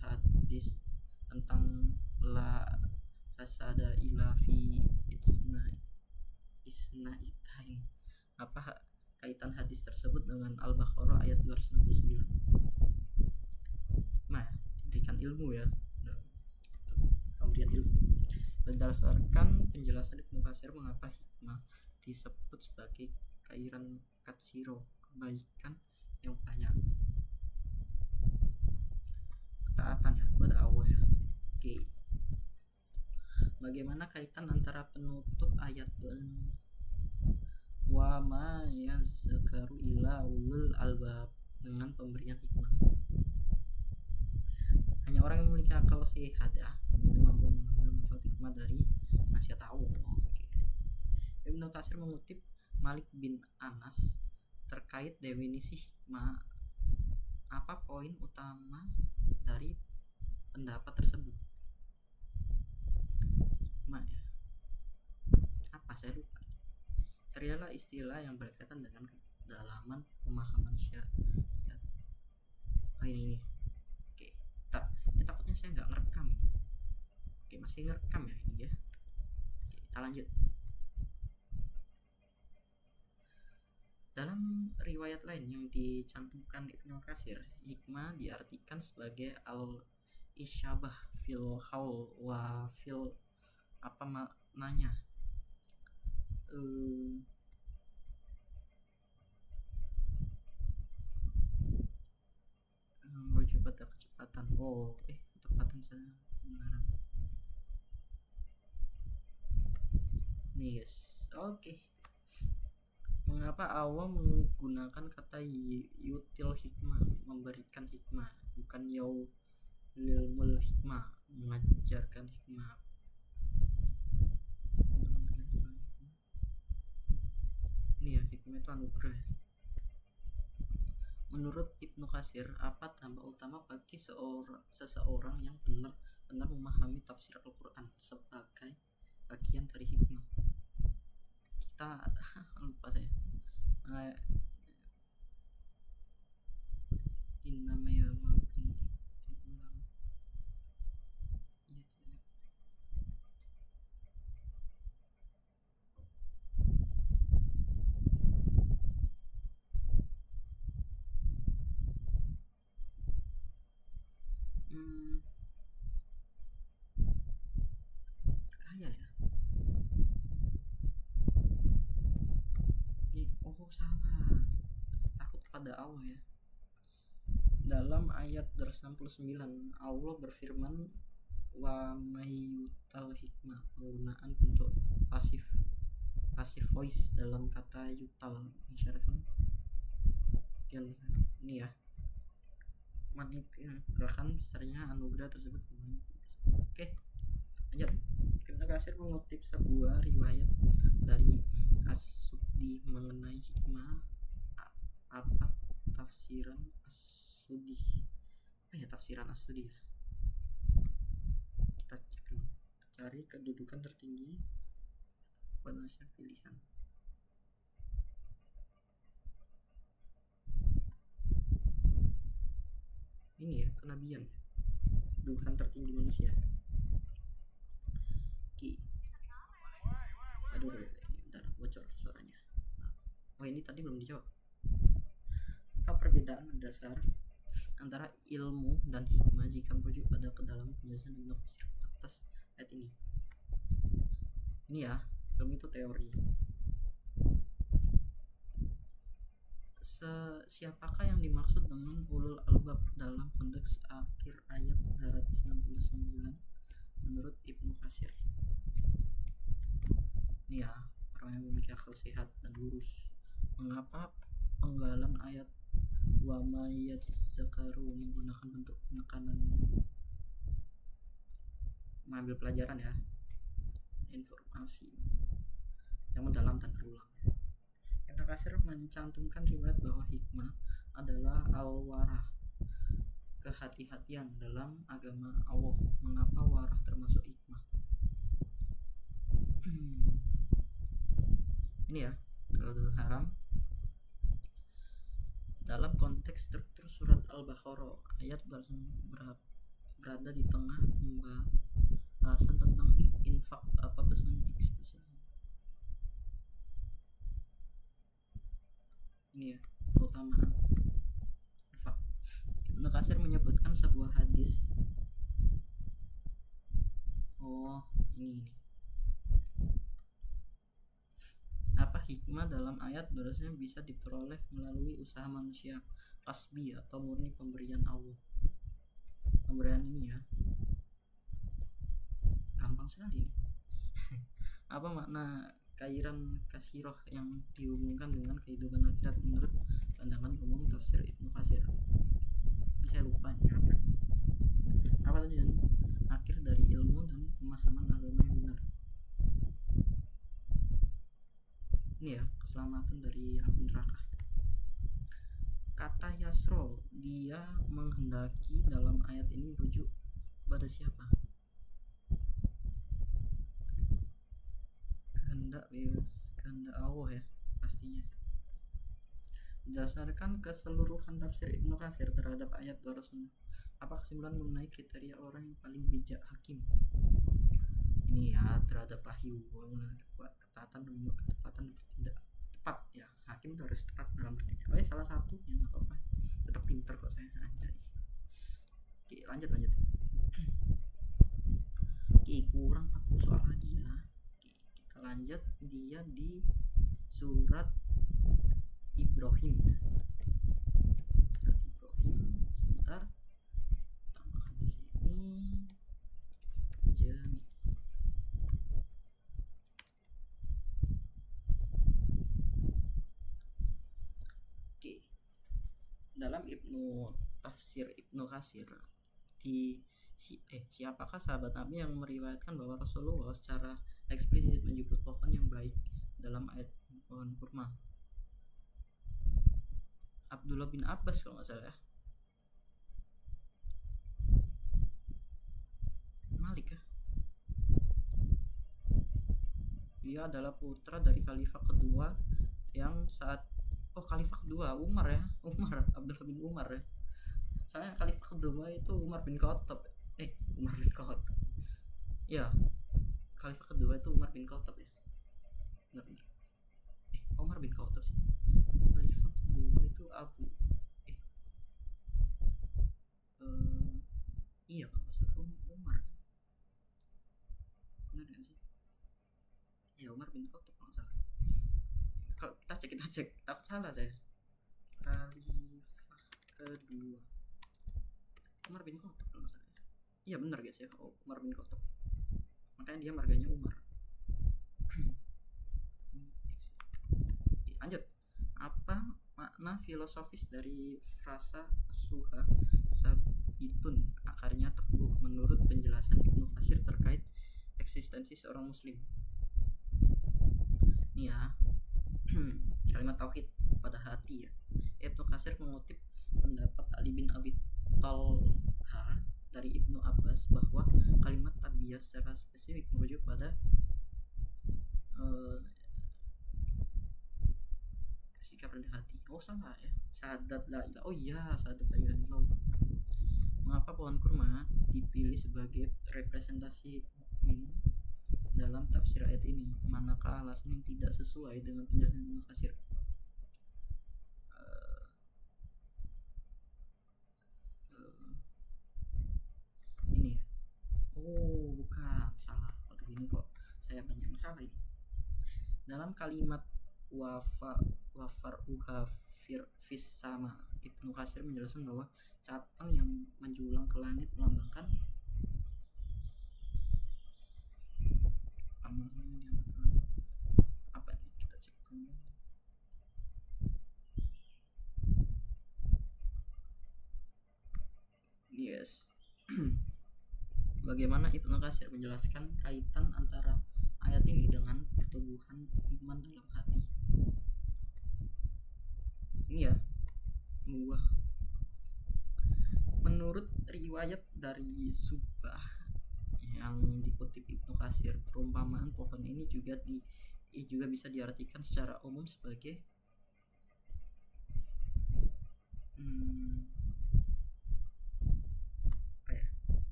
S1: hadis tentang la hasada ila fi isnaitain. Apa kaitan hadis tersebut dengan Al-Baqarah ayat 269? Nah, diberikan ilmu ya, pemberian ilmu. Berdasarkan penjelasan Ibnu Katsir mengapa hikmah disebut sebagai khairan katsiro, kebaikan yang banyak, ketaatan ya kepada Allah ya. Oke. Bagaimana kaitan antara penutup ayat wa ma yazkaru illa ulul albab dengan pemberian hikmah? Hanya orang yang memiliki akal sehat ya, mampu mengambil manfaat hikmah dari nasihat Allah. Oke. Ibnu Katsir mengutip Malik bin Anas terkait definisi hikmah. Apa poin utama dari pendapat tersebut? Hikmah ya, apa saya lupa. Carilah istilah yang berkaitan dengan kedalaman pemahaman syariat. Oh ini. Oke, takutnya saya nggak ngerekam ini. Oke, masih ngerekam ya ini ya. Oke, kita lanjut. Dalam riwayat lain yang dicantumkan Ibnu Katsir, hikmah diartikan sebagai al-isyabah fil haul wa fil apa maknanya? Merujuk pada kecepatan. Kecepatan saya kebenaran. Nih guys, oke. Mengapa Allah menggunakan kata yutil hikmah, memberikan hikmah, bukan yaulil hikmah, mengajarkan hikmah? Ini ya, hikmah itu anugerah. Menurut Ibnu Katsir, apa tambah utama bagi seseorang yang benar-benar memahami tafsir Al-Quran sebagai bagian dari hikmah? Kita lupa saya. eh, innama ya maupun diulang iya tidak. Hmm, kaya ya ini. Oh salah, takut pada Allah ya. Dalam ayat 269 Allah berfirman wa mayyutal hikmah, penggunaan bentuk pasif voice dalam kata yutal mengisyaratkan yang ini ya menitikkan besarnya anugerah tersebut. Oke, lanjut. Ibnu Katsir mengutip sebuah riwayat dari As-Suddi mengenai hikmah. Apa tafsiran As-Suddi? Apa ya tafsiran As-Suddi ya? Kita cek dulu. Cari kedudukan tertinggi pada pilihan. Ini ya kenabian ya, kedudukan tertinggi manusia. Aduh, ini bentar bocor suaranya. Oh ini tadi belum dijawab. Apa perbedaan dasar antara ilmu dan hikmah jika merujuk pada kedalaman penjelasan Ibnu Katsir atas ayat ini? Ini ya, ilmu itu teori. Siapakah yang dimaksud dengan ulul albab dalam konteks akhir ayat 269 menurut Ibnu Katsir? Ini ya, orang yang memiliki akal sehat dan lurus. Mengapa penggalan ayat wa may yadzakaru menggunakan bentuk penekanan? Mengambil pelajaran ya, informasi yang mendalam dan berulang. Ibnu Katsir mencantumkan riwayat bahwa hikmah adalah al-warah, kehati-hatian dalam agama Allah. Mengapa warah termasuk hikmah? Ini ya, kalau haram dalam konteks struktur surat Al-Baqarah ayat berada di tengah pembahasan tentang infak. Apa pesan eksplisit? Ini ya, keutamaan infak. Ibnu Katsir menyebutkan sebuah hadis. Oh, ini. Apa hikmah dalam ayat bahwasanya bisa diperoleh melalui usaha manusia kasbi atau murni pemberian Allah. Pemberian ini ya gampang sekali nih. Apa makna kairan kasiroh yang dihubungkan dengan kehidupan akhirat menurut pandangan umum tafsir Ibnu Katsir? Saya lupa nih apa tadi, akhir dari ilmu dan pemahaman agama yang benar. Ini ya, keselamatan dari api neraka. Kata yasro, dia menghendaki, dalam ayat ini merujuk kepada siapa? Kehendak bebas, kehendak Allah ya pastinya. Berdasarkan keseluruhan tafsir Ibnu Katsir terhadap ayat 200, apa kesimpulan mengenai kriteria orang yang paling bijak hakim? Ini ya, terhadap wahyu, ketatan dan ketepatan bertindak tepat ya. Hakim itu harus tepat dalam bertindak. Oh, salah satu yang nggak apa-apa, tetap pinter kok saya anjay. Oke, lanjut. Oke, kurang 40 soal lagi ya. Oke, kita lanjut. Dia di surat Ibrahim. Sebentar, tambahkan di sini Jami. Dalam tafsir Ibnu Katsir siapakah sahabat Nabi yang meriwayatkan bahwa Rasulullah secara eksplisit menyebut pohon yang baik dalam ayat pohon kurma? Abdullah bin Abbas kalau nggak salah ya. Malik ya. Dia adalah putra dari khalifah kedua yang saat khalifah kedua Umar ya, Abdullah bin Umar ya. Soalnya khalifah kedua itu Umar bin Khattab. Umar bin Khattab. Iya, khalifah kedua itu Umar bin Khattab ya. Benar. Umar bin Khattab sih. Khalifah kedua itu Abu iya kalau nggak salah Umar. Benar kan sih? Ya Umar bin Khattab kalau nggak salah. Kalau kita cek takut salah saya. Khalifah kedua Umar bin Khattab kalau nggak salah. Iya benar guys ya, Umar bin Khattab. Makanya dia marganya Umar. Lanjut. Apa makna filosofis dari frasa suha sabitun akarnya teguh menurut penjelasan Ibnu Katsir terkait eksistensi seorang muslim? Nih ya, kalimat tauhid pada hati ya. Ibnu Katsir mengutip pendapat Ali bin Abi Thalha dari Ibnu Abbas bahwa kalimat tabiyah secara spesifik merujuk pada sikap rendah hati. Salah ya, syahadat la ilaha. Syahadat la ilaha illallah. Mengapa pohon kurma dipilih sebagai representasi mukmin dalam tafsir ayat ini? Manakah alasan yang tidak sesuai dengan penjelasan Ibnu Katsir? Ini ya. Bukan, salah. Waduh, ini kok saya banyak yang salah ini. Dalam kalimat wafaruha fis sama, Ibnu Katsir menjelaskan bahwa cabang yang menjulang ke langit melambangkan apa ini, kita cek dulu. Yes. Bagaimana Ibnu Katsir menjelaskan kaitan antara ayat ini dengan pertumbuhan iman dalam hati? Ini ya, buah. Menurut riwayat dari Subah yang dikutip Ibnu Katsir, perumpamaan pohon ini juga bisa diartikan secara umum sebagai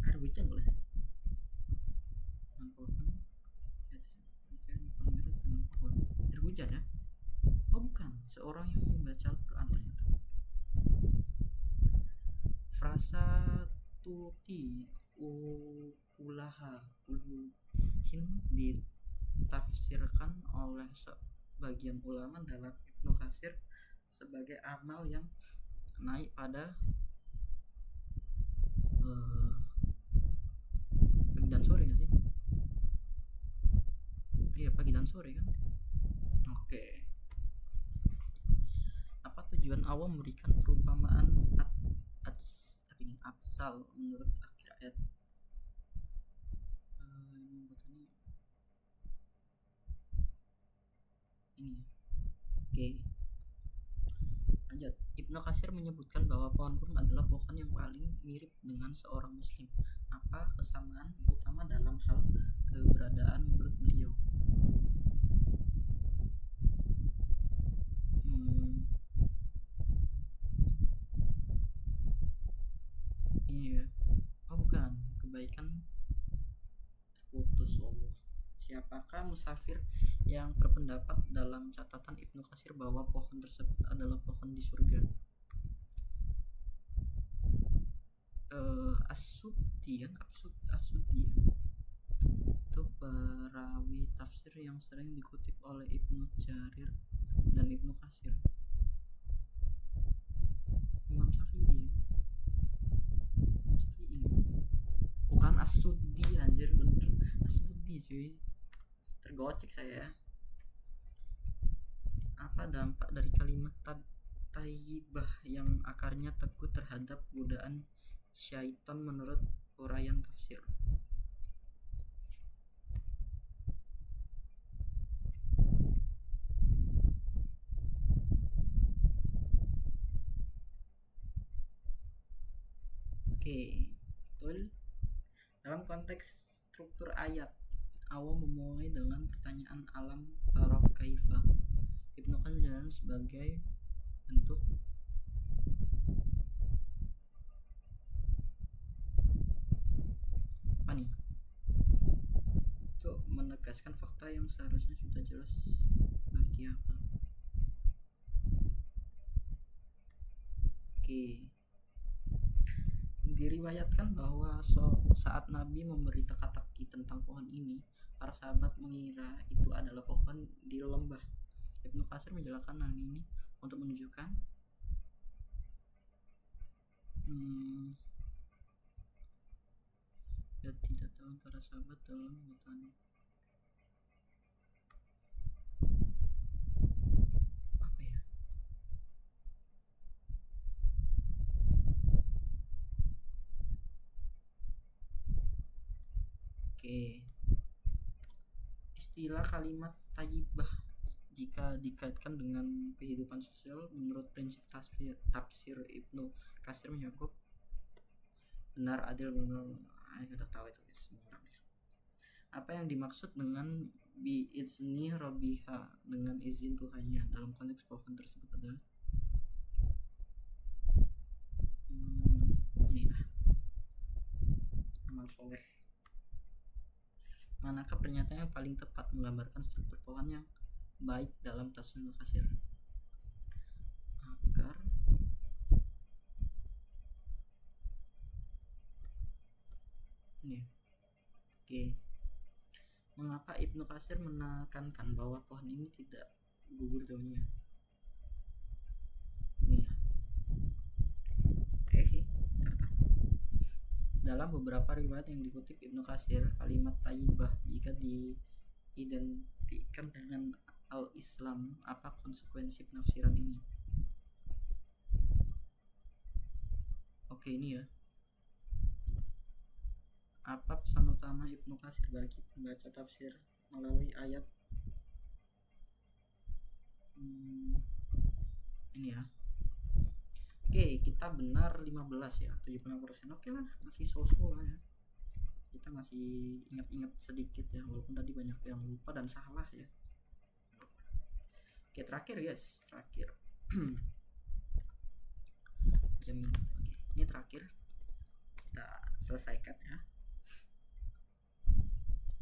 S1: air hujan boleh. Pohon air hujan ya. Bukan, seorang yang membaca Al-Quran ternyata. Frasa tuti ulaha uluhin ditafsirkan oleh sebagian ulama dalam Ibnu Katsir sebagai amal yang naik pada pagi dan sore nggak sih? Iya, pagi dan sore kan. Oke. Apa tujuan Allah memberikan perumpamaan absal menurut akhir ayat? Ini. Oke. Lanjut. Ibnu Katsir menyebutkan bahwa pohon kurma adalah pohon yang paling mirip dengan seorang muslim. Apa kesamaan utama dalam hal keberadaan menurut beliau? Ini ya. Bukan, kebaikan terputus. Siapakah musafir yang berpendapat dalam catatan Ibnu Katsir bahwa pohon tersebut adalah pohon di surga? As-Suddi itu perawi tafsir yang sering dikutip oleh Ibnu Jarir dan Ibnu Katsir. Imam Syafi'i. Bukan As-Suddi, anjir, bener As-Suddi cuy, tergocek saya. Apa dampak dari kalimat tayyibah yang akarnya teguh terhadap godaan syaitan menurut uraian tafsir? Oke, betul. Dalam konteks struktur ayat, Allah memulai dengan pertanyaan alam tara kaifa. Ibnu Qasim menjelaskan sebagai bentuk apa nih? Itu menegaskan fakta yang seharusnya sudah jelas bagi akal. Oke. Diriwayatkan bahwa saat Nabi memberi teka-teki tentang pohon ini, para sahabat mengira itu adalah pohon di lembah. Ibnu Katsir menjelaskan hal ini untuk menunjukkan ya tidak tahu para sahabat dalam botani. Apa ya? Oke. Istilah kalimat thayyibah jika dikaitkan dengan kehidupan sosial menurut prinsip tafsir Ibnu Katsir menyangkut benar, adil, sudah tahu itu guys semua orang ya. Apa yang dimaksud dengan bi izni rabbiha, dengan izin Tuhannya, dalam konteks pohon tersebut adalah ini ya, amal soleh. Manakah pernyataan yang paling tepat menggambarkan struktur pohon yang baik dalam tafsir Ibnu Katsir? Akar, ini ya. Oke. Mengapa Ibnu Katsir menekankan bahwa pohon ini tidak gugur daunnya? Ini ya. Dalam beberapa riwayat yang dikutip Ibnu Katsir, kalimat thayyibah jika diidentikan dengan al-Islam, apa konsekuensi penafsiran ini? Oke, ini ya. Apa pesan utama Ibnu Katsir bagi pembaca tafsir melalui ayat ini ya? Oke, kita benar 15 ya, 75%. Oke lah, masih so-so lah ya. Kita masih ingat-ingat sedikit ya, walaupun tadi banyak yang lupa dan salah ya. Oke, terakhir guys, terakhir. Jamin. Oke, ini terakhir. Kita selesaikan ya.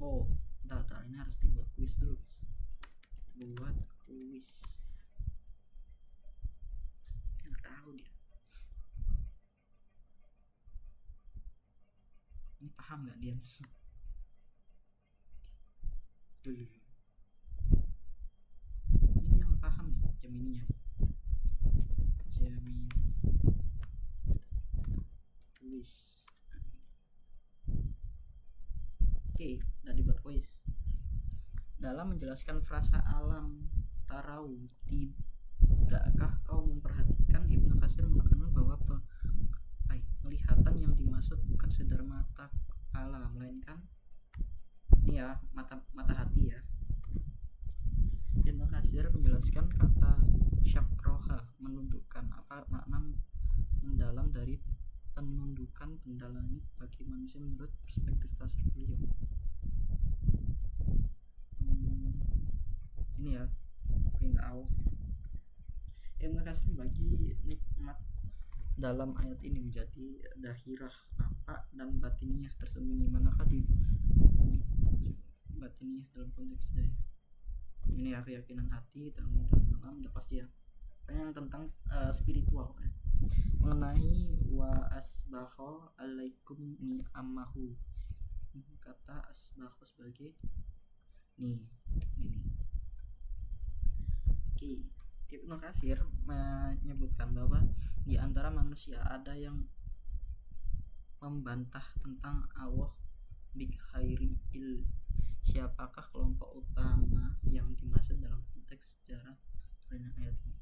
S1: Oh, bentar, ini harus dibuat kuis dulu guys. Buat kuis. Nggak tahu dia. Ini paham nggak dia? Dulu. Ini yang paham nih Gemininya. Gemini. Kuis. Oke, udah dibuat kuis. Dalam menjelaskan frasa alam tarau, tidakkah kau memperhatikan, Ibnu Katsir menekankan bahwa penglihatan yang dimaksud bukan sekedar mata kepala, melainkan ini ya, mata hati ya. Ibnu Katsir menjelaskan kata syakroha menundukkan, apa makna mendalam dari penundukan benda langit bagi manusia menurut perspektif tafsir beliau. Ini ya, perintah Allah. Ibnu Katsir membagi nikmat dalam ayat ini menjadi dahirah, nampak, dan batiniyah tersembunyi. Manakah di batiniyah dalam konteks daya? Ini ya, keyakinan hati dan udah pasti ya. Yang tentang spiritual ya. Mengenai wa asbaho alaikum ni'amahu, kata asbaho sebagai ini. Oke. Ibnu Katsir menyebutkan bahwa di antara manusia ada yang membantah tentang Allah big hairi il. Siapakah kelompok utama yang dimaksud dalam konteks sejarah turunnya ayat ini?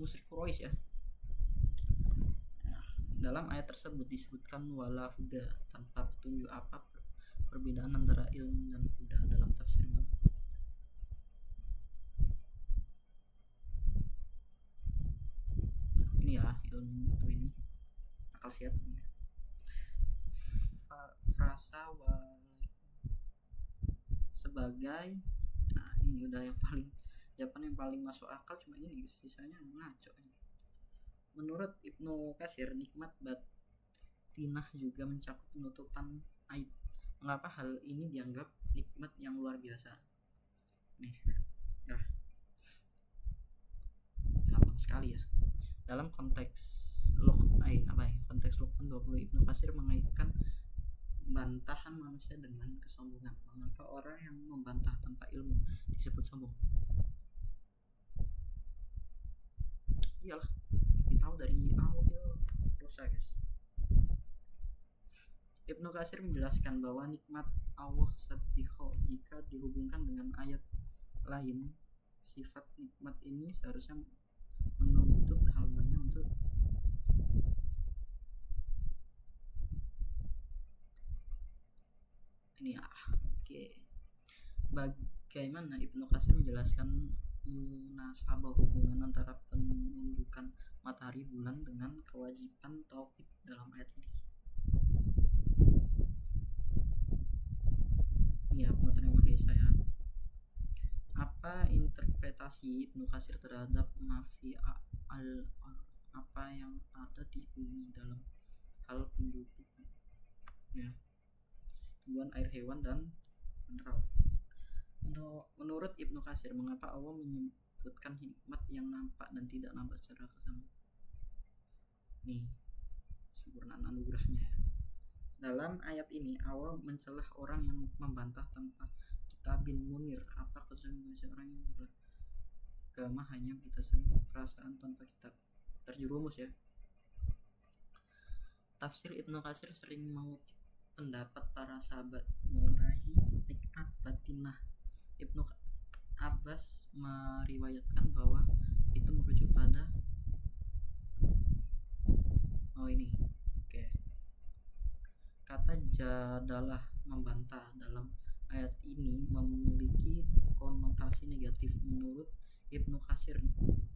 S1: Musyrik Quraisy ya. Nah, dalam ayat tersebut disebutkan wala huda, tanpa petunjuk apa perbedaan antara ilmu dan huda dalam tafsir. Ini ya, ilmu itu ini akal sehat. Frasa sebagai, nah ini udah yang paling jawaban yang paling masuk akal cuma ini, sisanya ngaco. Menurut Ibnu Katsir, nikmat batinah juga mencakup penutupan aib. Mengapa hal ini dianggap nikmat yang luar biasa? Nih, nah, gampang sekali ya. Dalam konteks konteks Luqman 20, Ibnu Katsir mengaitkan bantahan manusia dengan kesombongan. Mengapa orang yang membantah tanpa ilmu disebut sombong? Iyalah, kita tahu dari awal dosa, guys. Ibnu Katsir menjelaskan bahwa nikmat Allah sabiqah jika dihubungkan dengan ayat lain, sifat nikmat ini seharusnya menuntut hambanya untuk ini ya. Oke. Bagaimana Ibnu Katsir menjelaskan munasabah hubungan antara penunjukan matahari bulan dengan kewajiban tauhid dalam ayat ini? Ya, pemateri Mahesa ya. Apa interpretasi Ibnu Katsir terhadap mafi apa yang ada di bumi dalam hal pendudukan, ya, tumbuhan, air, hewan, dan mineral? Menurut Ibnu Katsir, mengapa Allah menyebutkan hikmat yang nampak dan tidak nampak secara kesamaan? Nih, sempurnaan anugerahnya ya. Dalam ayat ini Allah mencelah orang yang membantah tanpa kitabin munir. Apa kesungguhan seorang yang beragama hanya berdasarkan perasaan tanpa kitab? Terjerumus ya. Tafsir Ibnu Katsir sering mengutip pendapat para sahabat mengenai nikmat batinah. Ibnu Abbas meriwayatkan bahwa itu merujuk pada kata jadalah, membantah, dalam ayat ini memiliki konotasi negatif. Menurut Ibnu Katsir,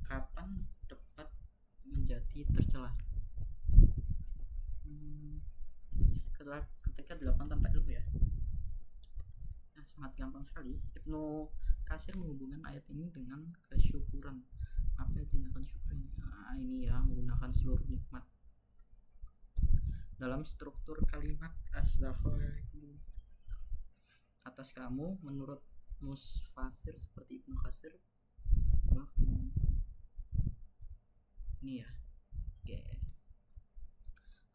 S1: kapan dapat menjadi tercela? Ketika dilakukan tanpa ilmu ya. Nah, sangat gampang sekali. Ibnu Katsir menghubungkan ayat ini dengan kesyukuran. Apa yang tindakan syukur ini? Nah, ini ya, menggunakan seluruh nikmat. Dalam struktur kalimat asbahaikum atas kamu, menurut musfasir seperti Ibnu Katsir, ini ya. Oke.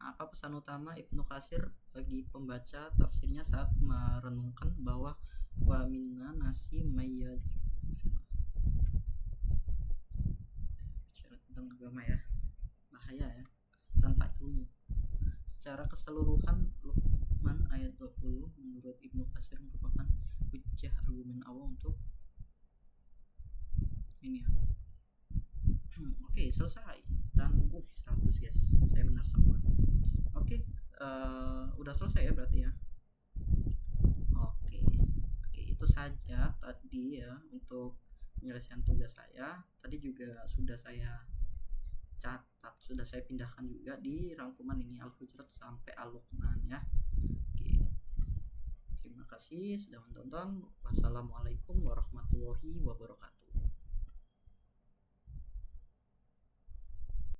S1: Apa pesan utama Ibnu Katsir bagi pembaca tafsirnya saat merenungkan bahwa wa minna nasi mayyaj, bicara tentang agama ya, bahaya ya, tanpa ilmu. Secara keseluruhan Luqman ayat 20 menurut Ibnu Katsir merupakan hujjah argumen Allah untuk ini ya. Oke, selesai. Dan 100 guys, saya benar semua. Oke, udah selesai ya berarti ya. Oke, itu saja tadi ya untuk penyelesaian tugas saya. Tadi juga sudah saya catat, sudah saya pindahkan juga di rangkuman ini Al-Hujurat sampai Al-Luqman ya. Oke. Terima kasih sudah menonton. Wassalamualaikum warahmatullahi wabarakatuh.